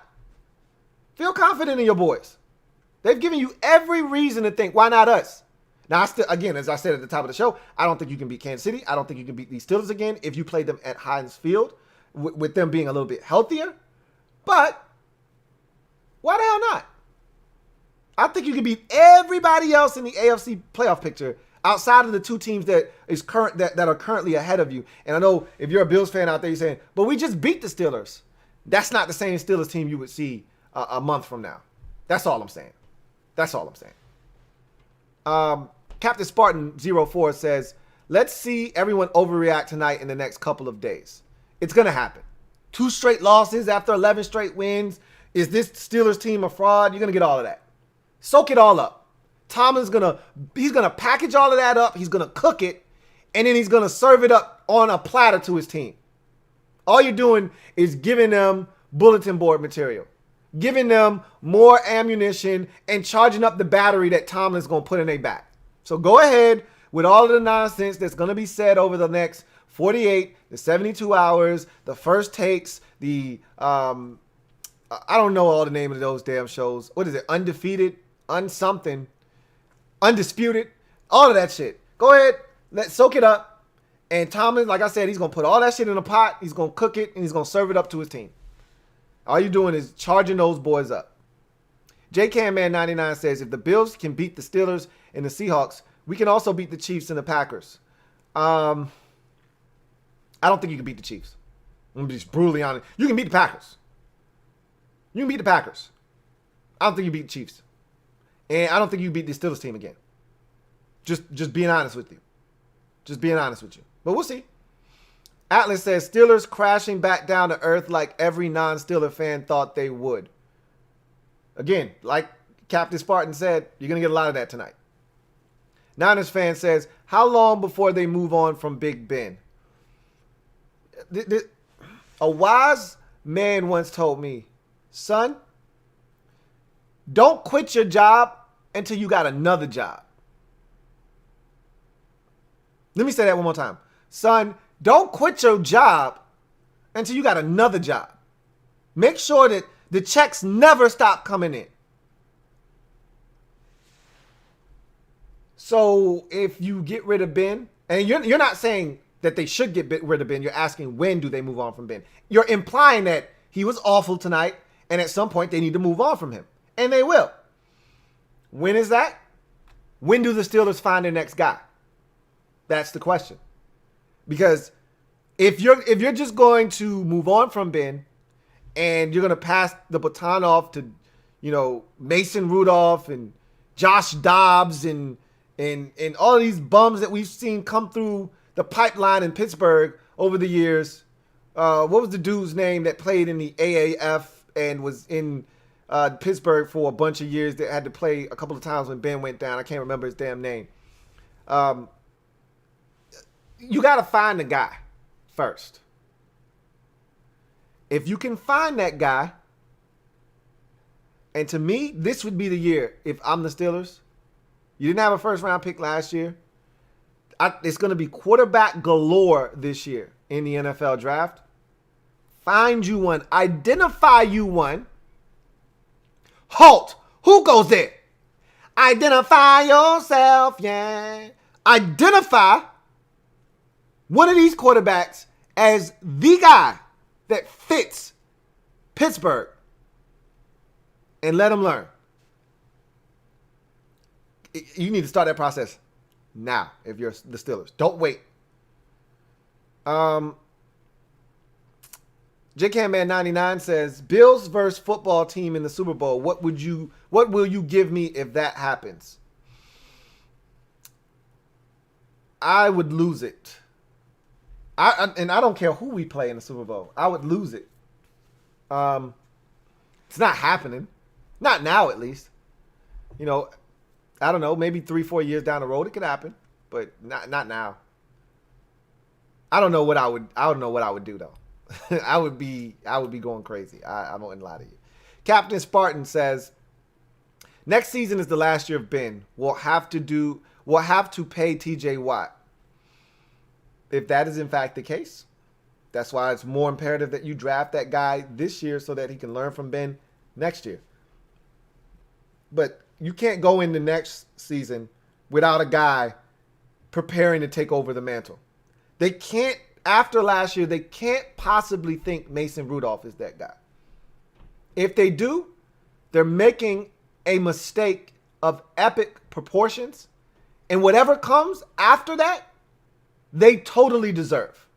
Speaker 1: Feel confident in your boys. They've given you every reason to think, why not us? Now, again, as I said at the top of the show, I don't think you can beat Kansas City. I don't think you can beat these Steelers again if you play them at Heinz Field with them being a little bit healthier. But why the hell not? I think you can beat everybody else in the AFC playoff picture outside of the 2 teams that are currently ahead of you. And I know if you're a Bills fan out there, you're saying, but we just beat the Steelers. That's not the same Steelers team you would see a month from now. That's all I'm saying. That's all I'm saying. Captain Spartan 04 says, let's see everyone overreact tonight in the next couple of days. It's going to happen. 2 straight losses after 11 straight wins. Is this Steelers team a fraud? You're going to get all of that. Soak it all up. Tomlin's he's gonna package all of that up. He's gonna cook it, and then he's gonna serve it up on a platter to his team. All you're doing is giving them bulletin board material, giving them more ammunition, and charging up the battery that Tomlin's gonna put in their back. So go ahead with all of the nonsense that's gonna be said over the next 48, the 72 hours, the first takes, the I don't know all the name of those damn shows. What is it? Undefeated, unsomething, undisputed, all of that shit. Go ahead, soak it up. And Tomlin, like I said, he's going to put all that shit in a pot. He's going to cook it, and he's going to serve it up to his team. All you're doing is charging those boys up. JCamman99 says, if the Bills can beat the Steelers and the Seahawks, we can also beat the Chiefs and the Packers. I don't think you can beat the Chiefs. I'm going to be just brutally honest. You can beat the Packers. You can beat the Packers. I don't think you beat the Chiefs. And I don't think you beat the Steelers team again. Just being honest with you. Just being honest with you. But we'll see. Atlas says, Steelers crashing back down to earth like every non-Steeler fan thought they would. Again, like Captain Spartan said, you're going to get a lot of that tonight. Niners fan says, how long before they move on from Big Ben? A wise man once told me, son, don't quit your job until you got another job. Let me say that one more time. Son, don't quit your job until you got another job. Make sure that the checks never stop coming in. So if you get rid of Ben, and you're not saying that they should get rid of Ben, you're asking when do they move on from Ben. You're implying that he was awful tonight, and at some point they need to move on from him. And they will. When is that? When do the Steelers find their next guy? That's the question. Because if you're just going to move on from Ben and you're going to pass the baton off to, Mason Rudolph and Josh Dobbs and all of these bums that we've seen come through the pipeline in Pittsburgh over the years. What was the dude's name that played in the AAF and was in Pittsburgh for a bunch of years that had to play a couple of times when Ben went down? I can't remember his damn name. You got to find the guy first. If you can find that guy, and to me, this would be the year if I'm the Steelers. You didn't have a first round pick last year. It's going to be quarterback galore this year in the NFL draft. Find you one. Identify you one. Halt. Who goes there? Identify yourself, yeah. Identify one of these quarterbacks as the guy that fits Pittsburgh and let him learn. You need to start that process now if you're the Steelers. Don't wait. JCamman99 says, Bills versus football team in the Super Bowl. What will you give me if that happens? I would lose it. And I don't care who we play in the Super Bowl. I would lose it. It's not happening. Not now, at least. I don't know. Maybe 3-4 years down the road, it could happen, but not now. I don't know what I would do though. I would be going crazy. I won't lie to you. Captain Spartan says, next season is the last year of Ben. We'll have to pay T.J. Watt. If that is in fact the case, that's why it's more imperative that you draft that guy this year so that he can learn from Ben next year. But you can't go into next season without a guy preparing to take over the mantle. They can't, after last year, they can't possibly think Mason Rudolph is that guy. If they do, they're making a mistake of epic proportions. And whatever comes after that, they totally deserve.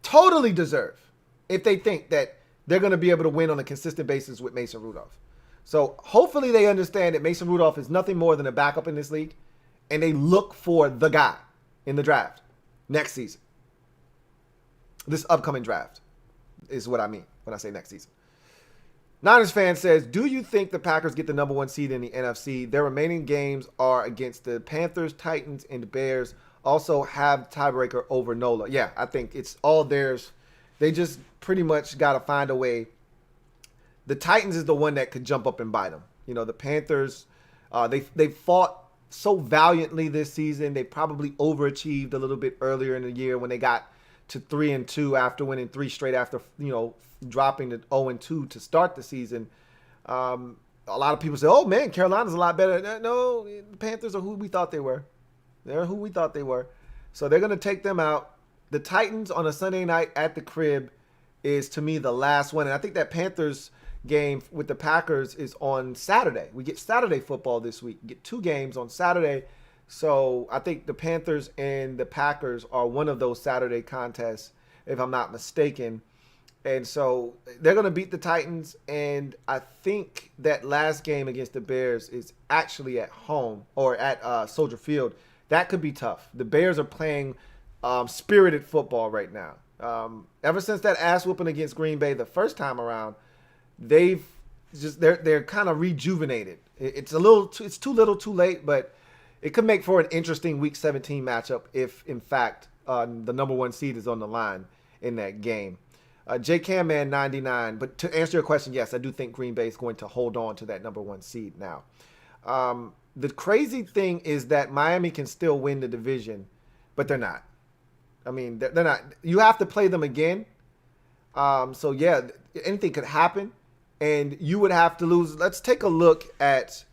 Speaker 1: Totally deserve if they think that they're going to be able to win on a consistent basis with Mason Rudolph. So hopefully they understand that Mason Rudolph is nothing more than a backup in this league, and they look for the guy in the draft next season. This upcoming draft is what I mean when I say next season. Niners fan says, do you think the Packers get the number 1 seed in the NFC? Their remaining games are against the Panthers, Titans, and the Bears. Also have tiebreaker over NOLA. Yeah, I think it's all theirs. They just pretty much got to find a way. The Titans is the one that could jump up and bite them. The Panthers, they fought so valiantly this season. They probably overachieved a little bit earlier in the year when they got to 3-2 after winning 3 straight after, dropping to 0-2 to start the season. A lot of people say, oh man, Carolina's a lot better. No, the Panthers are who we thought they were. They're who we thought they were. So they're going to take them out. The Titans on a Sunday night at the crib is, to me, the last one. And I think that Panthers game with the Packers is on Saturday. We get Saturday football this week. We get 2 games on Saturday. So I think the Panthers and the Packers are one of those Saturday contests, if I'm not mistaken. And so they're going to beat the Titans. And I think that last game against the Bears is actually at home or at Soldier Field. That could be tough. The Bears are playing spirited football right now. Ever since that ass whooping against Green Bay the first time around, they're kind of rejuvenated. It's too little, too late, but it could make for an interesting Week 17 matchup if, in fact, the number 1 seed is on the line in that game. J Cam Man 99. But to answer your question, yes, I do think Green Bay is going to hold on to that number 1 seed now. The crazy thing is that Miami can still win the division, but they're not. I mean, they're not. You have to play them again. So, yeah, anything could happen, and you would have to lose. Let's take a look at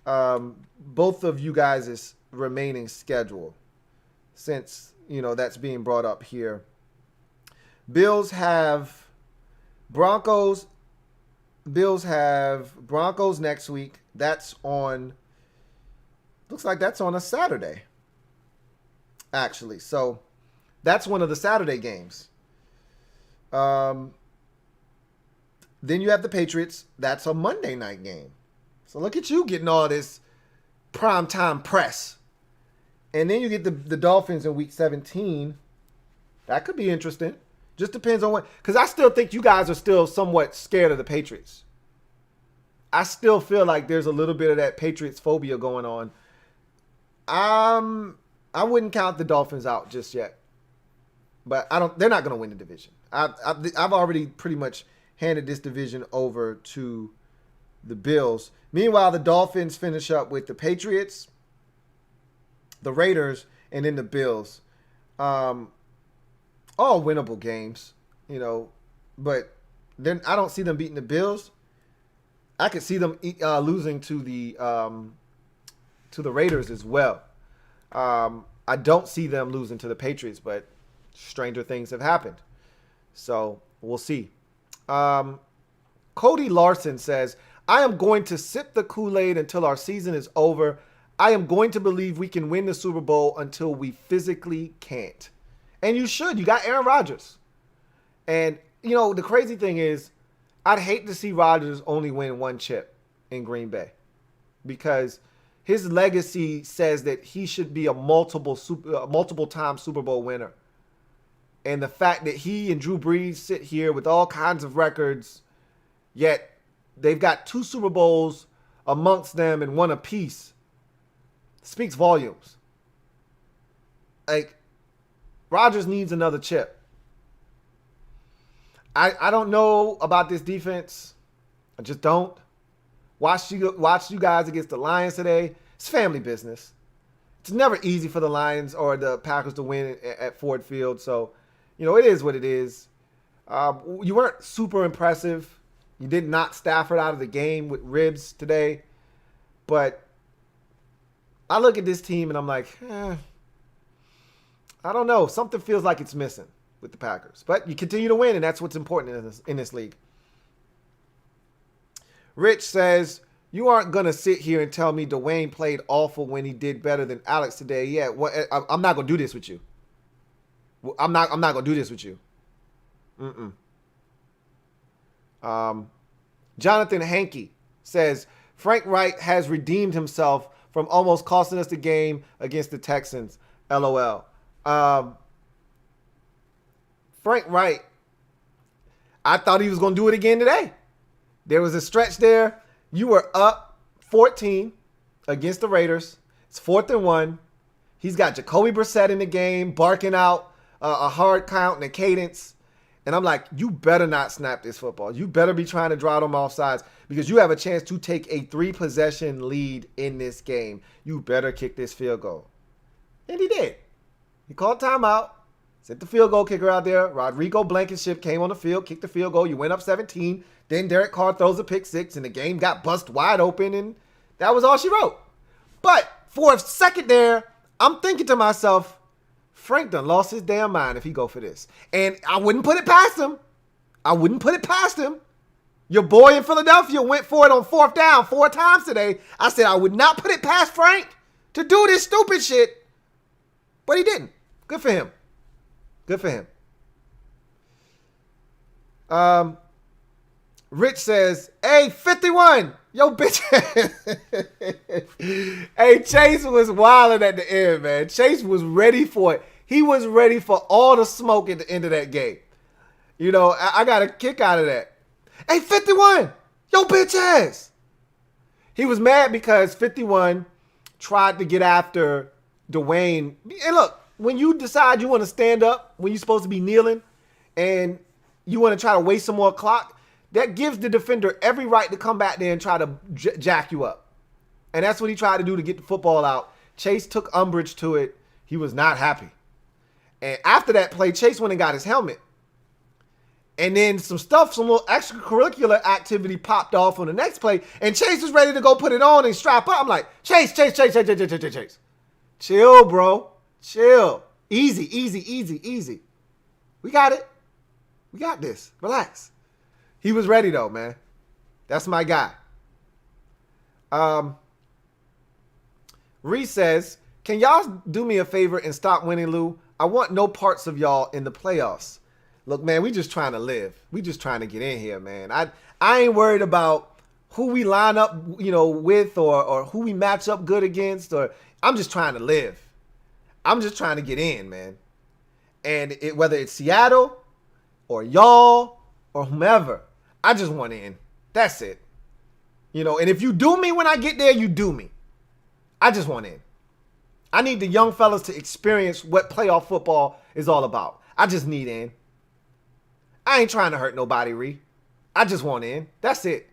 Speaker 1: both of you guys' remaining schedule, since, that's being brought up here. Bills have Broncos. Bills have Broncos next week. Looks like that's on a Saturday, actually. So that's one of the Saturday games. Then you have the Patriots. That's a Monday night game. So look at you getting all this primetime press. And then you get the Dolphins in Week 17. That could be interesting. Just depends on what. Because I still think you guys are still somewhat scared of the Patriots. I still feel like there's a little bit of that Patriots phobia going on. I wouldn't count the Dolphins out just yet. But they're not going to win the division. I've already pretty much handed this division over to the Bills. Meanwhile, the Dolphins finish up with the Patriots, the Raiders, and then the Bills. All winnable games, but then I don't see them beating the Bills. I could see them losing to the Raiders as well. I don't see them losing to the Patriots, but stranger things have happened. So we'll see. Cody Larson says, I am going to sip the Kool-Aid until our season is over. I am going to believe we can win the Super Bowl until we physically can't. And you should. You got Aaron Rodgers. And, the crazy thing is, I'd hate to see Rodgers only win 1 chip in Green Bay, because his legacy says that he should be a multiple-time Super Bowl winner. And the fact that he and Drew Brees sit here with all kinds of records, yet they've got 2 Super Bowls amongst them and 1 apiece, speaks volumes. Like, Rodgers needs another chip. I don't know about this defense. I just don't. Watch you guys against the Lions today. It's family business. It's never easy for the Lions or the Packers to win at Ford Field. So, it is what it is. You weren't super impressive. You did knock Stafford out of the game with ribs today. But I look at this team and I'm like, I don't know. Something feels like it's missing with the Packers. But you continue to win, and that's what's important in this league. Rich says, you aren't going to sit here and tell me Dwayne played awful when he did better than Alex today. Yeah, I'm not going to do this with you. I'm not going to do this with you. Jonathan Hankey says, Frank Wright has redeemed himself from almost costing us the game against the Texans. LOL. Frank Wright, I thought he was going to do it again today. There was a stretch there. You were up 14 against the Raiders. It's 4th and 1. He's got Jacoby Brissett in the game, barking out a hard count and a cadence. And I'm like, you better not snap this football. You better be trying to draw them off sides because you have a chance to take a 3-possession lead in this game. You better kick this field goal. And he did. He called timeout, sent the field goal kicker out there. Rodrigo Blankenship came on the field, kicked the field goal. You went up 17. Then Derek Carr throws a pick 6, and the game got bust wide open, and that was all she wrote. But for a second there, I'm thinking to myself, Frank done lost his damn mind if he go for this. And I wouldn't put it past him. Your boy in Philadelphia went for it on 4th down 4 times today. I said I would not put it past Frank to do this stupid shit. But he didn't. Good for him. Rich says, hey, 51. Yo, bitch. Hey, Chase was wilding at the end, man. Chase was ready for it. He was ready for all the smoke at the end of that game. You know, I got a kick out of that. Hey, 51. Yo, bitch ass. He was mad because 51 tried to get after Dwayne. And look, when you decide you want to stand up when you're supposed to be kneeling and you want to try to waste some more clock, that gives the defender every right to come back there and try to jack you up. And that's what he tried to do to get the football out. Chase took umbrage to it. He was not happy. And after that play, Chase went and got his helmet. And then some little extracurricular activity popped off on the next play. And Chase was ready to go put it on and strap up. I'm like, Chase. Chill, bro. Chill. Easy. We got it. We got this. Relax. He was ready, though, man. That's my guy. Reese says, can y'all do me a favor and stop winning, Lou? I want no parts of y'all in the playoffs. Look, man, we just trying to live. We just trying to get in here, man. I ain't worried about who we line up, with or who we match up good against. Or I'm just trying to live. I'm just trying to get in, man. And whether it's Seattle or y'all or whomever, I just want in. That's it. And if you do me when I get there, you do me. I just want in. I need the young fellas to experience what playoff football is all about. I just need in. I ain't trying to hurt nobody, Ree. I just want in. That's it.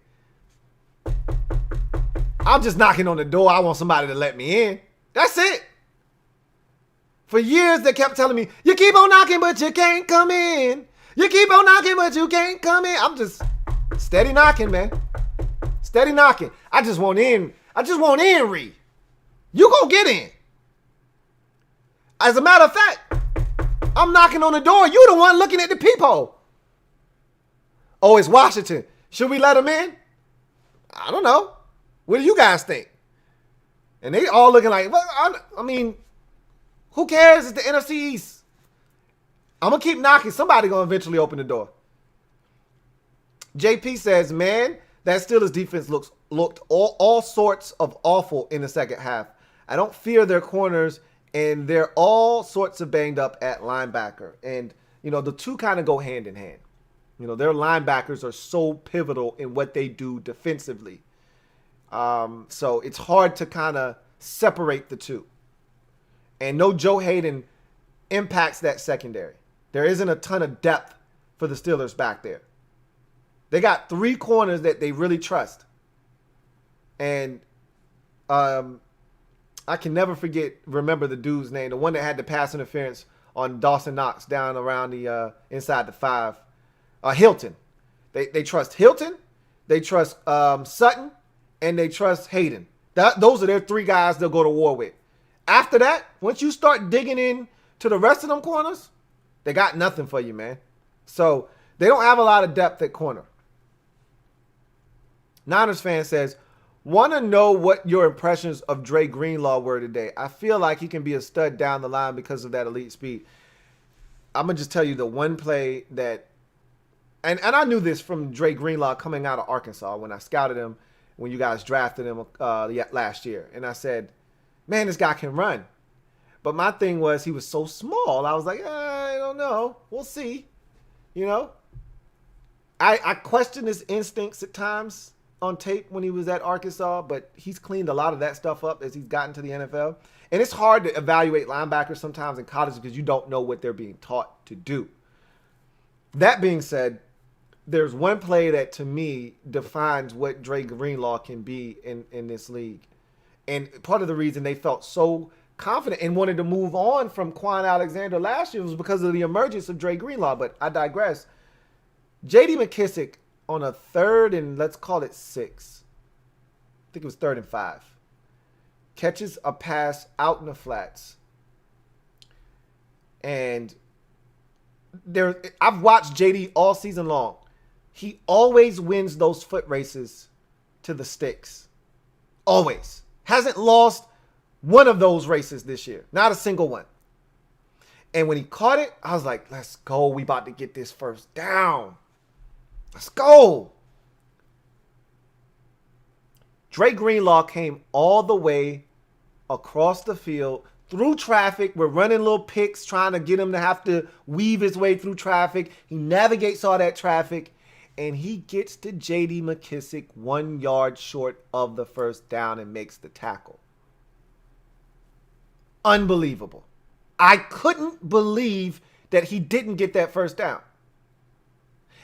Speaker 1: I'm just knocking on the door. I want somebody to let me in. That's it. For years, they kept telling me, you keep on knocking, but you can't come in. You keep on knocking, but you can't come in. I'm just steady knocking, man. Steady knocking. I just want in. I just want in, Ree. You gonna get in. As a matter of fact, I'm knocking on the door. You the one looking at the peephole. Oh, it's Washington. Should we let him in? I don't know. What do you guys think? And they all looking like, well, I mean, who cares? It's the NFC East. I'm going to keep knocking. Somebody going to eventually open the door. JP says, man, that Steelers defense looked all sorts of awful in the second half. I don't fear their corners, and they're all sorts of banged up at linebacker. And, the two kind of go hand in hand. Their linebackers are so pivotal in what they do defensively. So it's hard to kind of separate the two. And no Joe Hayden impacts that secondary. There isn't a ton of depth for the Steelers back there. They got 3 corners that they really trust. And I can never remember the dude's name, the one that had the pass interference on Dawson Knox down around the inside the 5. Hilton. They trust Hilton, they trust Sutton, and they trust Hayden. Those are their 3 guys they'll go to war with. After that, once you start digging in to the rest of them corners, they got nothing for you, man. So they don't have a lot of depth at corner. Niners fan says, want to know what your impressions of Dre Greenlaw were today. I feel like he can be a stud down the line because of that elite speed. I'm going to just tell you the one play that, and I knew this from Dre Greenlaw coming out of Arkansas when I scouted him, when you guys drafted him last year. And I said, man, this guy can run. But my thing was he was so small. I was like, I don't know. We'll see. I questioned his instincts at times on tape when he was at Arkansas, but he's cleaned a lot of that stuff up as he's gotten to the NFL. And it's hard to evaluate linebackers sometimes in college because you don't know what they're being taught to do. That being said, there's one play that to me defines what Dre Greenlaw can be in this league. And part of the reason they felt so confident and wanted to move on from Quan Alexander last year was because of the emergence of Dre Greenlaw. But I digress. J.D. McKissic on a 3rd and let's call it 6. I think it was 3rd and 5. Catches a pass out in the flats. And I've watched JD all season long. He always wins those foot races to the sticks. Always. Hasn't lost one of those races this year. Not a single one. And when he caught it, I was like, let's go. We about to get this first down. Let's go. Dre Greenlaw came all the way across the field through traffic. We're running little picks trying to get him to have to weave his way through traffic. He navigates all that traffic, and he gets to J.D. McKissic 1 yard short of the first down and makes the tackle. Unbelievable. I couldn't believe that he didn't get that first down.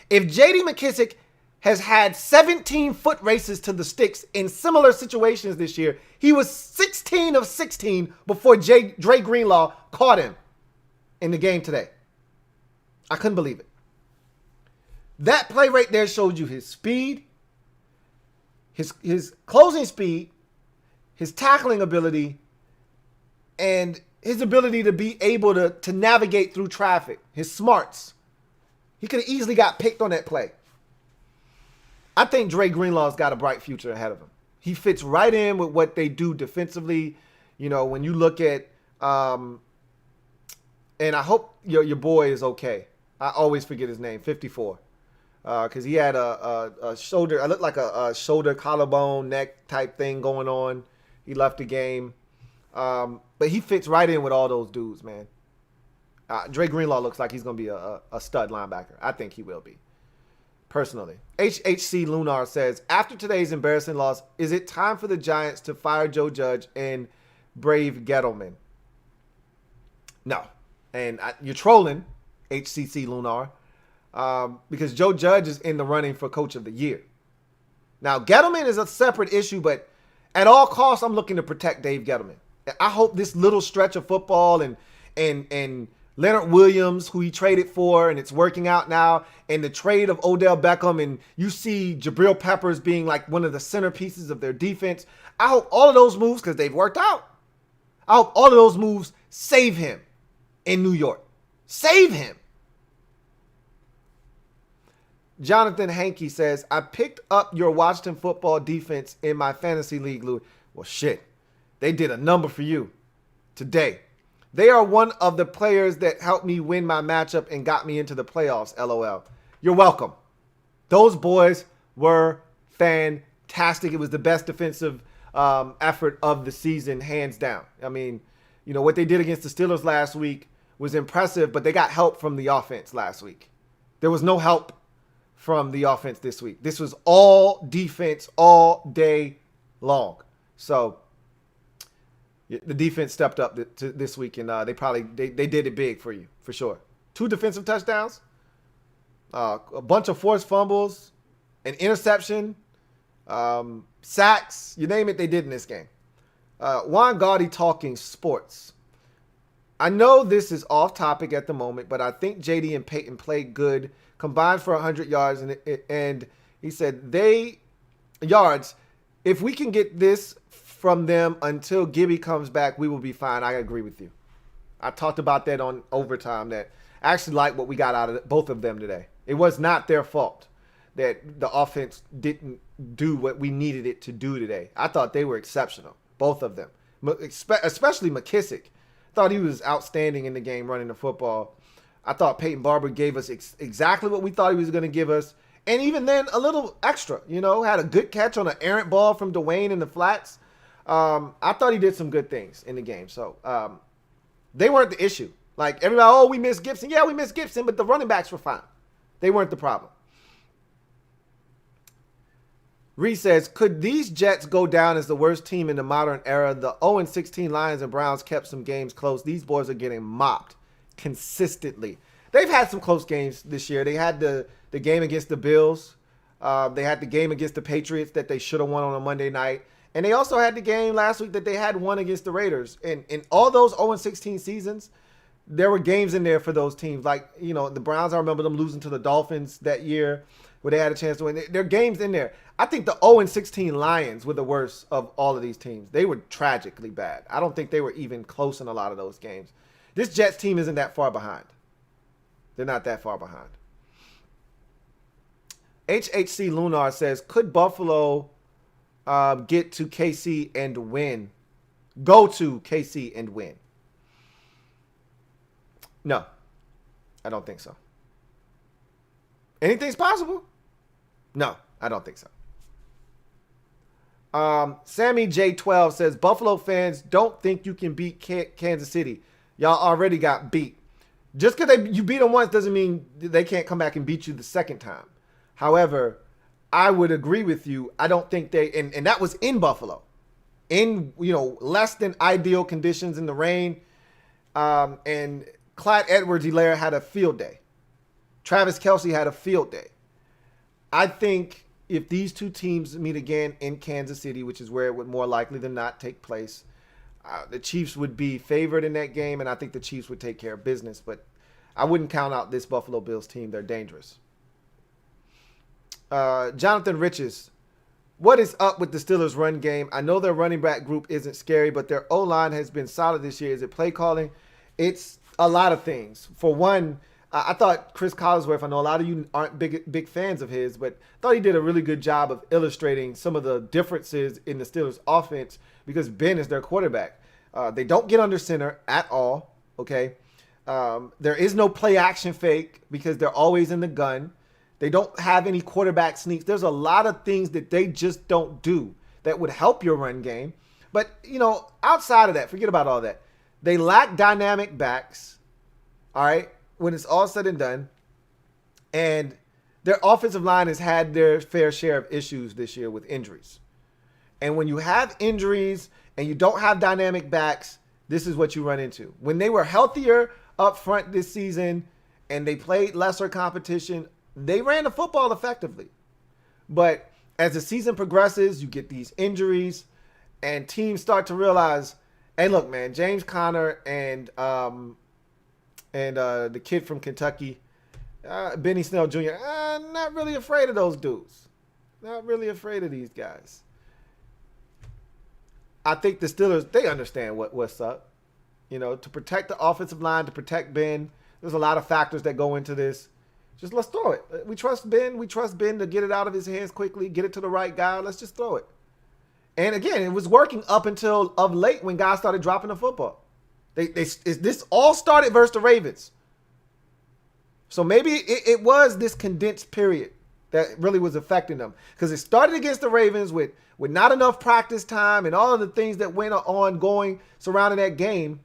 Speaker 1: If J.D. McKissic has had 17 foot races to the sticks in similar situations this year, he was 16 of 16 before Dre Greenlaw caught him in the game today. I couldn't believe it. That play right there showed you his speed, his closing speed, his tackling ability, and his ability to be able to navigate through traffic, his smarts. He could have easily got picked on that play. I think Dre Greenlaw's got a bright future ahead of him. He fits right in with what they do defensively. You know, when you look at, and I hope your boy is okay. I always forget his name, 54. Because he had a shoulder, it looked like a shoulder, collarbone, neck type thing going on. He left the game. But he fits right in with all those dudes, man. Dre Greenlaw looks like he's going to be a stud linebacker. I think he will be, personally. HHC Lunar says, after today's embarrassing loss, is it time for the Giants to fire Joe Judge and brave Gettleman? No. And you're trolling, HCC Lunar, because Joe Judge is in the running for Coach of the Year. Now, Gettleman is a separate issue, but at all costs, I'm looking to protect Dave Gettleman. I hope this little stretch of football and Leonard Williams, who he traded for, and it's working out now, and the trade of Odell Beckham, and you see Jabril Peppers being like one of the centerpieces of their defense. I hope all of those moves, because they've worked out, I hope all of those moves save him in New York. Save him. Jonathan Hankey says, I picked up your Washington football defense in my fantasy league, Louie. Well, shit. They did a number for you today. They are one of the players that helped me win my matchup and got me into the playoffs, LOL. You're welcome. Those boys were fantastic. It was the best defensive effort of the season, hands down. I mean, you know, what they did against the Steelers last week was impressive, but they got help from the offense last week. There was no help from the offense this week. This was all defense all day long. So the defense stepped up this week, and they did it big for you, for sure. 2 defensive touchdowns, a bunch of forced fumbles, an interception, sacks, you name it, they did in this game. Juan Gotti talking sports. I know this is off topic at the moment, but I think JD and Peyton played good, combined for 100 yards, and he said yards. If we can get this from them until Gibby comes back, we will be fine. I agree with you. I talked about that on overtime, that I actually like what we got out of both of them today. It was not their fault that the offense didn't do what we needed it to do today. I thought they were exceptional, both of them, especially McKissic. Thought he was outstanding in the game running the football. I thought Peyton Barber gave us exactly what we thought he was going to give us. And even then, a little extra, had a good catch on an errant ball from Dwayne in the flats. I thought he did some good things in the game. So they weren't the issue. Like everybody, we missed Gibson. Yeah, we missed Gibson, but the running backs were fine. They weren't the problem. Reese says, could these Jets go down as the worst team in the modern era? The 0-16 Lions and Browns kept some games close. These boys are getting mopped consistently. they've had some close games this year. They had the game against the Bills. They had the game against the Patriots that they should have won on a Monday night. And they also had the game last week that they had won against the Raiders. And in all those 0-16 seasons, there were games in there for those teams. Like, you know, the Browns, I remember them losing to the Dolphins that year where they had a chance to win. There are games in there. I think the 0-16 Lions were the worst of all of these teams. They were tragically bad. I don't think they were even close in a lot of those games. This Jets team isn't that far behind. They're not that far behind. HHC Lunar says, could Buffalo get to KC and win? Go to KC and win? No, I don't think so. Anything's possible? No, I don't think so. Sammy J12 says, Buffalo fans don't think you can beat Kansas City. Y'all already got beat. Just because you beat them once doesn't mean they can't come back and beat you the second time. However, I would agree with you. I don't think they, and that was in Buffalo, in, you know, less than ideal conditions in the rain. And Clyde Edwards-Helaire had a field day. Travis Kelce had a field day. I think if these two teams meet again in Kansas City, which is where it would more likely than not take place, the Chiefs would be favored in that game, and I think the Chiefs would take care of business. But I wouldn't count out this Buffalo Bills team. They're dangerous. Jonathan Riches, what is up with the Steelers' run game? I know their running back group isn't scary, but their O-line has been solid this year. Is it play calling? It's a lot of things. For one, I thought Chris Collinsworth, I know a lot of you aren't big fans of his, but I thought he did a really good job of illustrating some of the differences in the Steelers' offense because Ben is their quarterback. They don't get under center at all, okay? There is no play action fake because they're always in the gun. They don't have any quarterback sneaks. There's a lot of things that they just don't do that would help your run game. But, you know, outside of that, forget about all that. They lack dynamic backs, all right, when it's all said and done. And their offensive line has had their fair share of issues this year with injuries. And when you have injuries and you don't have dynamic backs, this is what you run into. When they were healthier up front this season and they played lesser competition, they ran the football effectively. But as the season progresses, you get these injuries and teams start to realize, hey, look, man, James Conner and the kid from Kentucky, Benny Snell Jr., not really afraid of those dudes. Not really afraid of these guys. I think the Steelers, they understand what's up. You know, to protect the offensive line, to protect Ben, there's a lot of factors that go into this. Just let's throw it. We trust Ben. We trust Ben to get it out of his hands quickly, get it to the right guy. Let's just throw it. And again, it was working up until of late when guys started dropping the football. This all started versus the Ravens. So maybe it was this condensed period that really was affecting them. Because it started against the Ravens with not enough practice time and all of the things that went on going surrounding that game.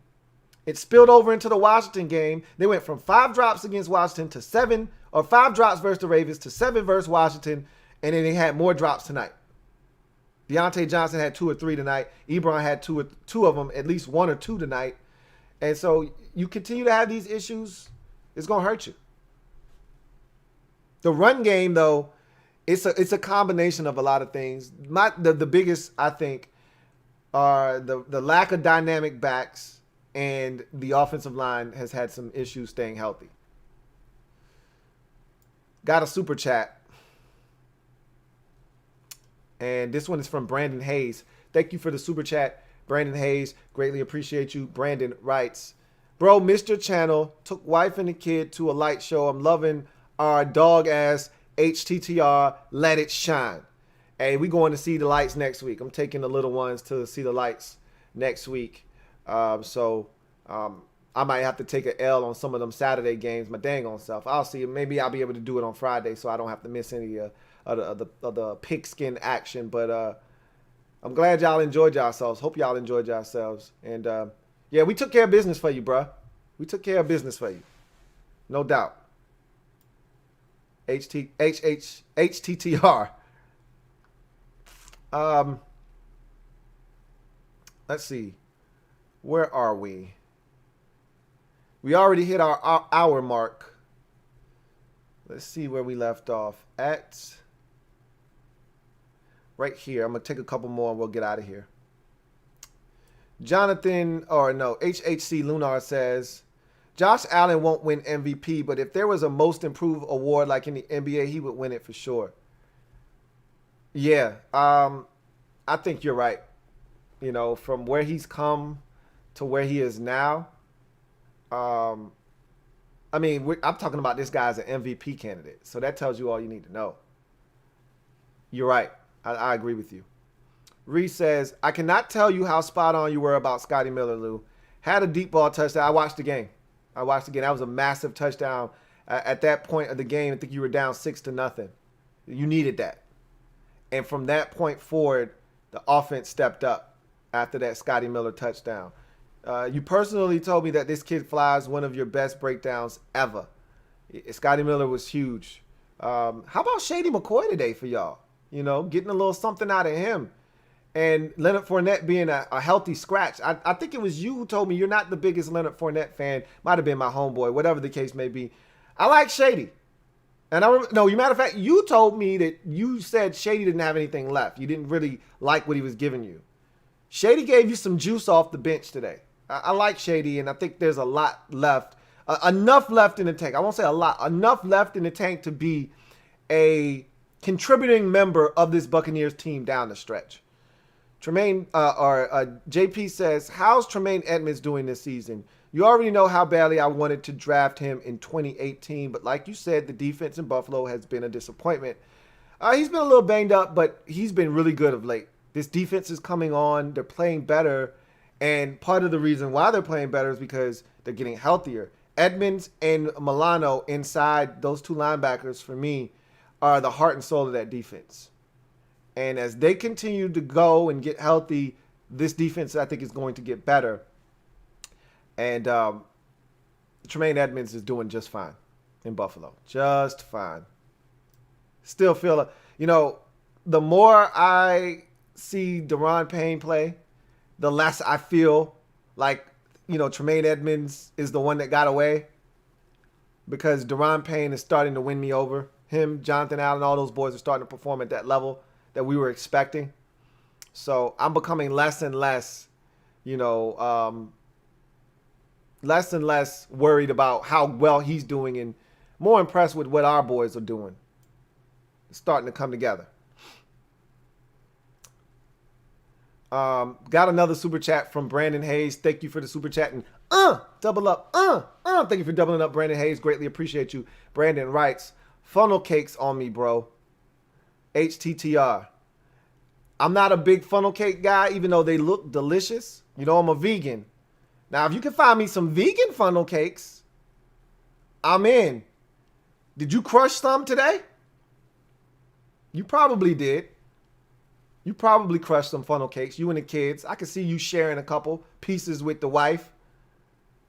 Speaker 1: It spilled over into the Washington game. They went from 5 drops against Washington to 7, or 5 drops versus the Ravens to 7 versus Washington, and then they had more drops tonight. Deontay Johnson had 2 or 3 tonight. Ebron had two of them, at least 1 or 2 tonight. And so you continue to have these issues, it's going to hurt you. The run game, though, it's a combination of a lot of things. The biggest, I think, are the lack of dynamic backs, and the offensive line has had some issues staying healthy. Got a super chat. And this one is from Brandon Hayes. Thank you for the super chat, Brandon Hayes. Greatly appreciate you. Brandon writes, bro, missed your channel. Took wife and the kid to a light show. I'm loving our dog ass HTTR. Let it shine. Hey, we going to see the lights next week. I'm taking the little ones to see the lights next week. So I might have to take an L on some of them Saturday games, my dang on self. I'll see. Maybe I'll be able to do it on Friday so I don't have to miss any of the pigskin action. But I'm glad y'all enjoyed yourselves. Hope y'all enjoyed yourselves. And yeah, we took care of business for you, bruh. We took care of business for you. No doubt. HTTR. Let's see. Where are we? We already hit our hour mark. Let's see where we left off at. Right here. I'm going to take a couple more and we'll get out of here. HHC Lunar says, Josh Allen won't win MVP, but if there was a most improved award like in the NBA, he would win it for sure. Yeah, I think you're right. You know, from where he's come to where he is now, I'm talking about this guy as an MVP candidate. So that tells you all you need to know. You're right. I agree with you. Reese says, I cannot tell you how spot on you were about Scotty Miller, Lou. Had a deep ball touchdown. I watched the game. That was a massive touchdown. At that point of the game, I think you were down 6-0. You needed that. And from that point forward, the offense stepped up after that Scotty Miller touchdown. You personally told me that this kid flies one of your best breakdowns ever. Scotty Miller was huge. How about Shady McCoy today for y'all? You know, getting a little something out of him. And Leonard Fournette being a healthy scratch. I think it was you who told me you're not the biggest Leonard Fournette fan. Might have been my homeboy, whatever the case may be. I like Shady. And matter of fact, you told me that you said Shady didn't have anything left. You didn't really like what he was giving you. Shady gave you some juice off the bench today. I like Shady, and I think there's a lot left. Enough left in the tank. I won't say a lot. Enough left in the tank to be a contributing member of this Buccaneers team down the stretch. JP says, how's Tremaine Edmonds doing this season? You already know how badly I wanted to draft him in 2018, but like you said, the defense in Buffalo has been a disappointment. He's been a little banged up, but he's been really good of late. This defense is coming on. They're playing better, and part of the reason why they're playing better is because they're getting healthier. Edmonds and Milano inside those two linebackers, for me, are the heart and soul of that defense. And as they continue to go and get healthy, this defense, I think, is going to get better. And Tremaine Edmonds is doing just fine in Buffalo. Just fine. Still feel, the more I see Daron Payne play, the less I feel like, Tremaine Edmonds is the one that got away. Because Daron Payne is starting to win me over. Him, Jonathan Allen, all those boys are starting to perform at that level that we were expecting. So I'm becoming less and less, less and less worried about how well he's doing and more impressed with what our boys are doing. It's starting to come together. Got another super chat from Brandon Hayes. Thank you for the super chat. And double up. Thank you for doubling up, Brandon Hayes. Greatly appreciate you. Brandon writes, funnel cakes on me, bro. HTTR. I'm not a big funnel cake guy, even though they look delicious. I'm a vegan. Now, if you can find me some vegan funnel cakes, I'm in. Did you crush some today? You probably did. You probably crushed some funnel cakes, you and the kids. I can see you sharing a couple pieces with the wife.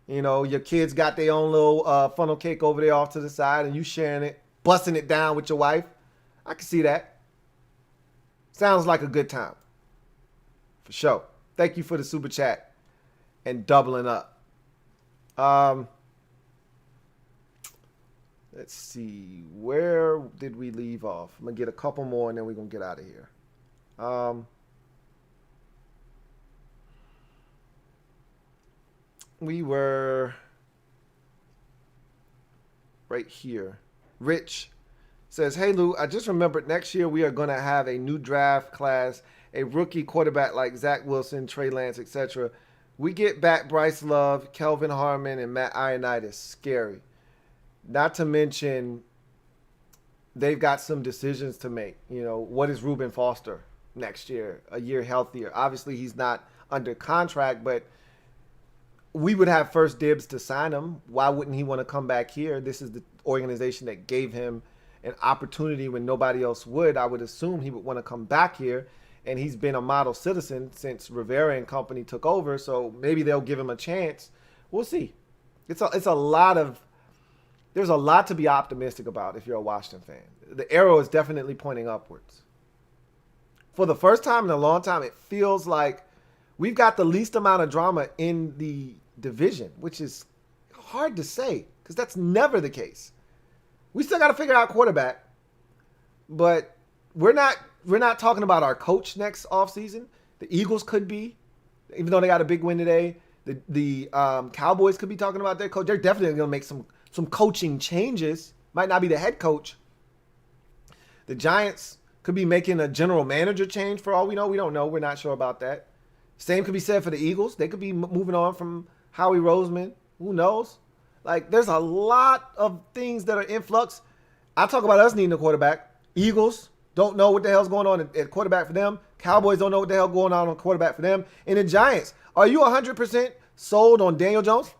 Speaker 1: Your kids got their own little funnel cake over there off to the side, and you sharing it, busting it down with your wife. I can see that. Sounds like a good time. For sure. Thank you for the super chat and doubling up. Let's see. Where did we leave off? I'm going to get a couple more and then we're going to get out of here. We were right here. Rich says, hey, Lou, I just remembered next year we are going to have a new draft class, a rookie quarterback like Zach Wilson, Trey Lance, etc. We get back Bryce Love, Kelvin Harmon, and Matt Ioannidis. Scary. Not to mention they've got some decisions to make. What is Reuben Foster next year, a year healthier? Obviously, he's not under contract, but we would have first dibs to sign him. Why wouldn't he want to come back here? This is the organization that gave him an opportunity when nobody else would. I would assume he would want to come back here, and he's been a model citizen since Rivera and company took over, so maybe they'll give him a chance. We'll see. There's a lot to be optimistic about if you're a Washington fan. The arrow is definitely pointing upwards. For the first time in a long time, it feels like we've got the least amount of drama in the division, which is hard to say because that's never the case. We still got to figure out quarterback, but we're not talking about our coach next offseason. The Eagles could be, even though they got a big win today. The Cowboys could be talking about their coach. They're definitely going to make some coaching changes. Might not be the head coach. The Giants could be making a general manager change for all we know. We don't know. We're not sure about that. Same could be said for the Eagles. They could be moving on from Howie Roseman. Who knows? Like, there's a lot of things that are in flux. I talk about us needing a quarterback. Eagles don't know what the hell's going on at quarterback for them. Cowboys don't know what the hell going on quarterback for them. And the Giants, are you 100% sold on Daniel Jones?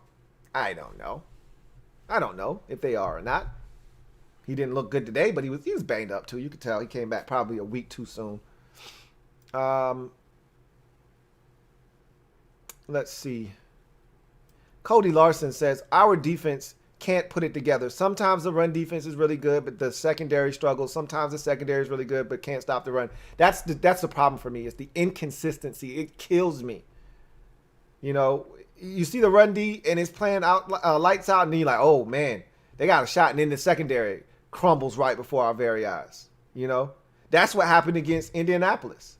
Speaker 1: I don't know. I don't know if they are or not. He didn't look good today, but he was banged up too. You could tell he came back probably a week too soon. Let's see. Cody Larson says, our defense can't put it together. Sometimes the run defense is really good, but the secondary struggles. Sometimes the secondary is really good, but can't stop the run. That's the problem for me. It's the inconsistency. It kills me. You know, you see the run D and it's playing out lights out, and then you're like, oh man, they got a shot, and then the secondary crumbles right before our very eyes. You know, that's what happened against Indianapolis.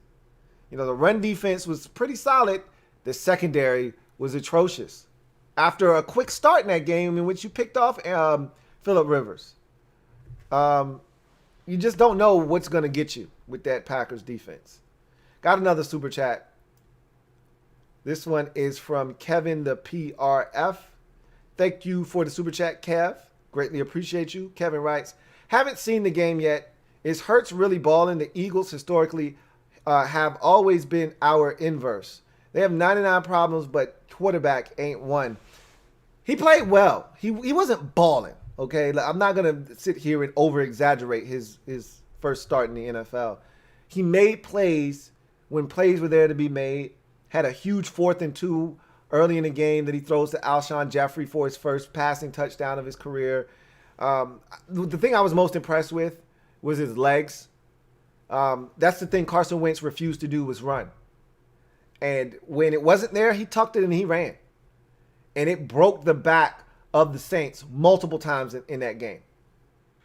Speaker 1: You know, the run defense was pretty solid. The secondary was atrocious. After a quick start in that game in which you picked off Phillip Rivers. You just don't know what's going to get you with that Packers defense. Got another super chat. This one is from Kevin the PRF. Thank you for the super chat, Kev. Greatly appreciate you. Kevin writes, haven't seen the game yet. Is Hurts really balling? The Eagles historically have always been our inverse. They have 99 problems, but quarterback ain't one. He played well. He wasn't balling, okay? I'm not going to sit here and over-exaggerate his first start in the NFL. He made plays when plays were there to be made. Had a huge 4th and 2 early in the game that he throws to Alshon Jeffrey for his first passing touchdown of his career. The thing I was most impressed with was his legs. That's the thing Carson Wentz refused to do, was run. And when it wasn't there, he tucked it and he ran. And it broke the back of the Saints multiple times in that game.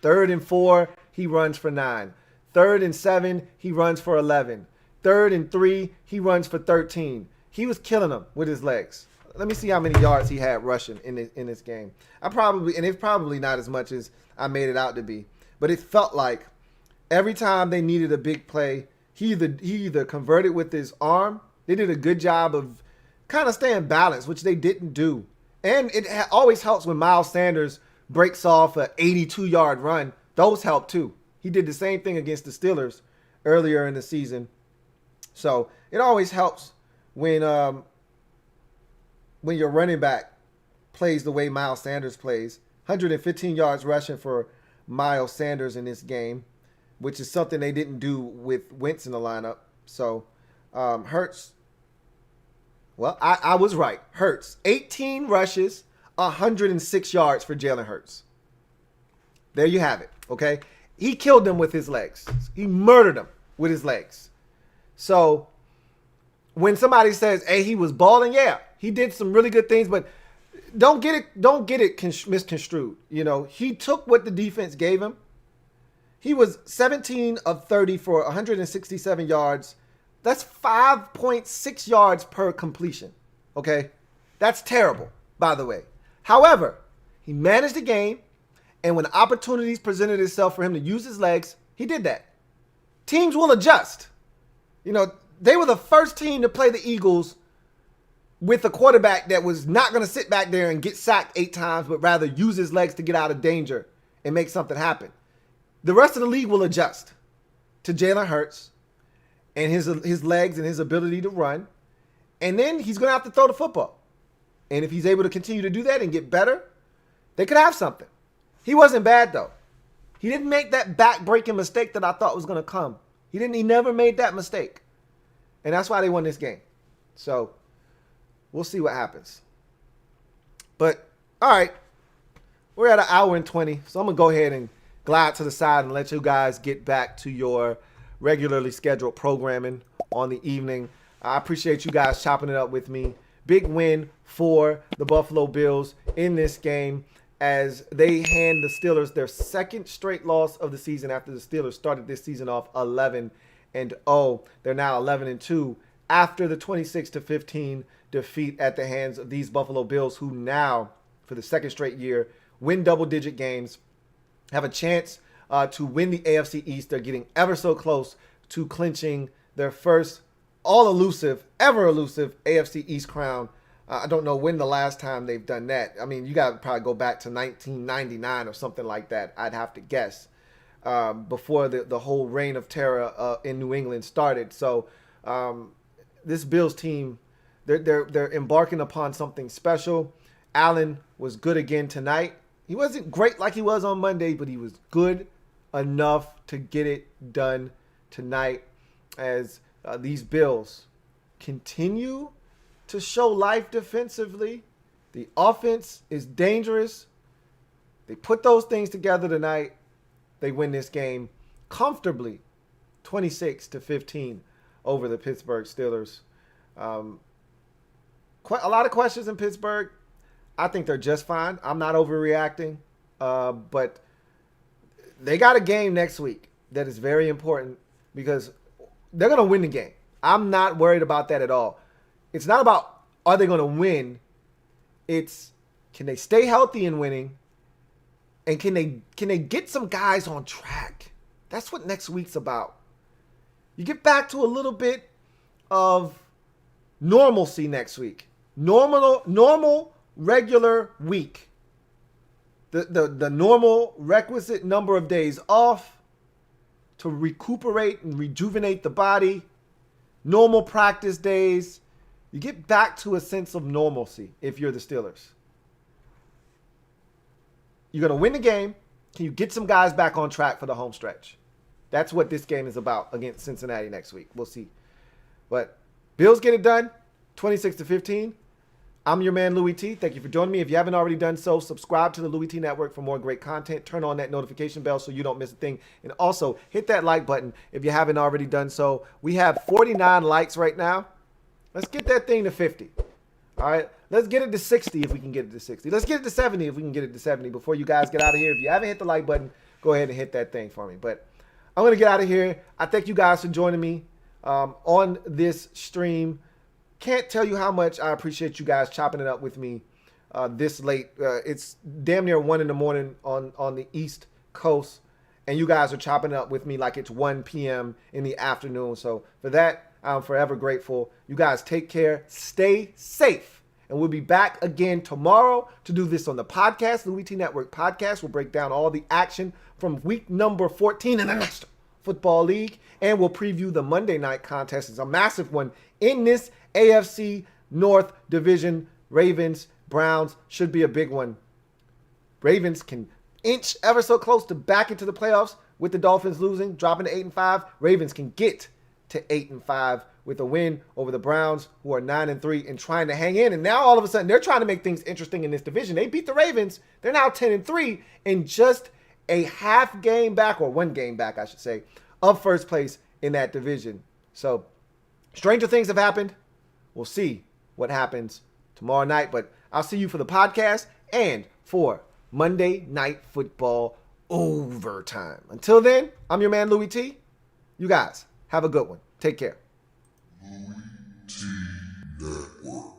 Speaker 1: 3rd and 4, he runs for 9. 3rd and 7, he runs for 11. 3rd and 3, he runs for 13. He was killing them with his legs. Let me see how many yards he had rushing in this game. It's probably not as much as I made it out to be, but it felt like every time they needed a big play, he either converted with his arm. They did a good job of kind of staying balanced, which they didn't do. And it always helps when Miles Sanders breaks off an 82-yard run. Those help too. He did the same thing against the Steelers earlier in the season. So it always helps when your running back plays the way Miles Sanders plays. 115 yards rushing for Miles Sanders in this game, which is something they didn't do with Wentz in the lineup. So Hurts, well, I was right. Hurts, 18 rushes, 106 yards for Jalen Hurts. There you have it, okay? He killed them with his legs. He murdered them with his legs. So when somebody says, hey, he was balling, yeah, he did some really good things, but don't get it misconstrued. You know, he took what the defense gave him. He was 17 of 30 for 167 yards. That's 5.6 yards per completion. Okay? That's terrible, by the way. However, he managed the game, and when opportunities presented itself for him to use his legs, he did that. Teams will adjust. You know, they were the first team to play the Eagles with a quarterback that was not going to sit back there and get sacked 8 times, but rather use his legs to get out of danger and make something happen. The rest of the league will adjust to Jalen Hurts and his legs and his ability to run. And then he's going to have to throw the football. And if he's able to continue to do that and get better, they could have something. He wasn't bad, though. He didn't make that back-breaking mistake that I thought was going to come. He never made that mistake. And that's why they won this game. So we'll see what happens. But, all right. We're at 1 hour and 20. So I'm going to go ahead and glide to the side and let you guys get back to your regularly scheduled programming on the evening. I appreciate you guys chopping it up with me. Big win for the Buffalo Bills in this game. as they hand the Steelers their second straight loss of the season after the Steelers started this season off 11-0. They're now 11-2 after the 26-15 defeat at the hands of these Buffalo Bills, who now, for the second straight year, win double-digit games, have a chance to win the AFC East. They're getting ever so close to clinching their first all-elusive, ever-elusive AFC East crown. I don't know when the last time they've done that. I mean, you got to probably go back to 1999 or something like that, I'd have to guess, before the whole reign of terror in New England started. So this Bills team, they're embarking upon something special. Allen was good again tonight. He wasn't great like he was on Monday, but he was good enough to get it done tonight as these Bills continue to show life defensively. The offense is dangerous. They put those things together tonight. They win this game comfortably, 26-15 over the Pittsburgh Steelers. Quite a lot of questions in Pittsburgh. I think they're just fine. I'm not overreacting, but they got a game next week that is very important because they're going to win the game. I'm not worried about that at all. It's not about are they going to win. It's can they stay healthy in winning, and can they get some guys on track. That's what next week's about. You get back to a little bit of normalcy next week. Normal regular week. The normal requisite number of days off to recuperate and rejuvenate the body. Normal practice days. You get back to a sense of normalcy if you're the Steelers. You're going to win the game. Can you get some guys back on track for the home stretch? That's what this game is about against Cincinnati next week. We'll see. But Bills get it done, 26-15. I'm your man, Louie T. Thank you for joining me. If you haven't already done so, subscribe to the Louie T Network for more great content. Turn on that notification bell so you don't miss a thing. And also, hit that like button if you haven't already done so. We have 49 likes right now. Let's get that thing to 50. All right? Let's get it to 60 if we can get it to 60. Let's get it to 70 if we can get it to 70 before you guys get out of here. If you haven't hit the like button, go ahead and hit that thing for me. But I'm going to get out of here. I thank you guys for joining me on this stream. Can't tell you how much I appreciate you guys chopping it up with me this late. It's damn near 1 in the morning on the East Coast, and you guys are chopping it up with me like it's 1 p.m. in the afternoon. So for that, I'm forever grateful. You guys take care. Stay safe. And we'll be back again tomorrow to do this on the podcast, Louie T Network podcast. We'll break down all the action from week number 14 in the National Football League, and we'll preview the Monday night contest. It's a massive one in this AFC North Division. Ravens, Browns should be a big one. Ravens can inch ever so close to back into the playoffs with the Dolphins losing, dropping to 8-5. Ravens can get to 8-5 with a win over the Browns, who are 9-3 and trying to hang in. And now all of a sudden they're trying to make things interesting in this division. They beat the Ravens. They're now 10-3 and just a half game back, or 1 game back, I should say, of first place in that division. So stranger things have happened. We'll see what happens tomorrow night, but I'll see you for the podcast and for Monday Night Football Overtime. Until then, I'm your man, Louie T. You guys have a good one. Take care.
Speaker 2: LouieTeeNetwork.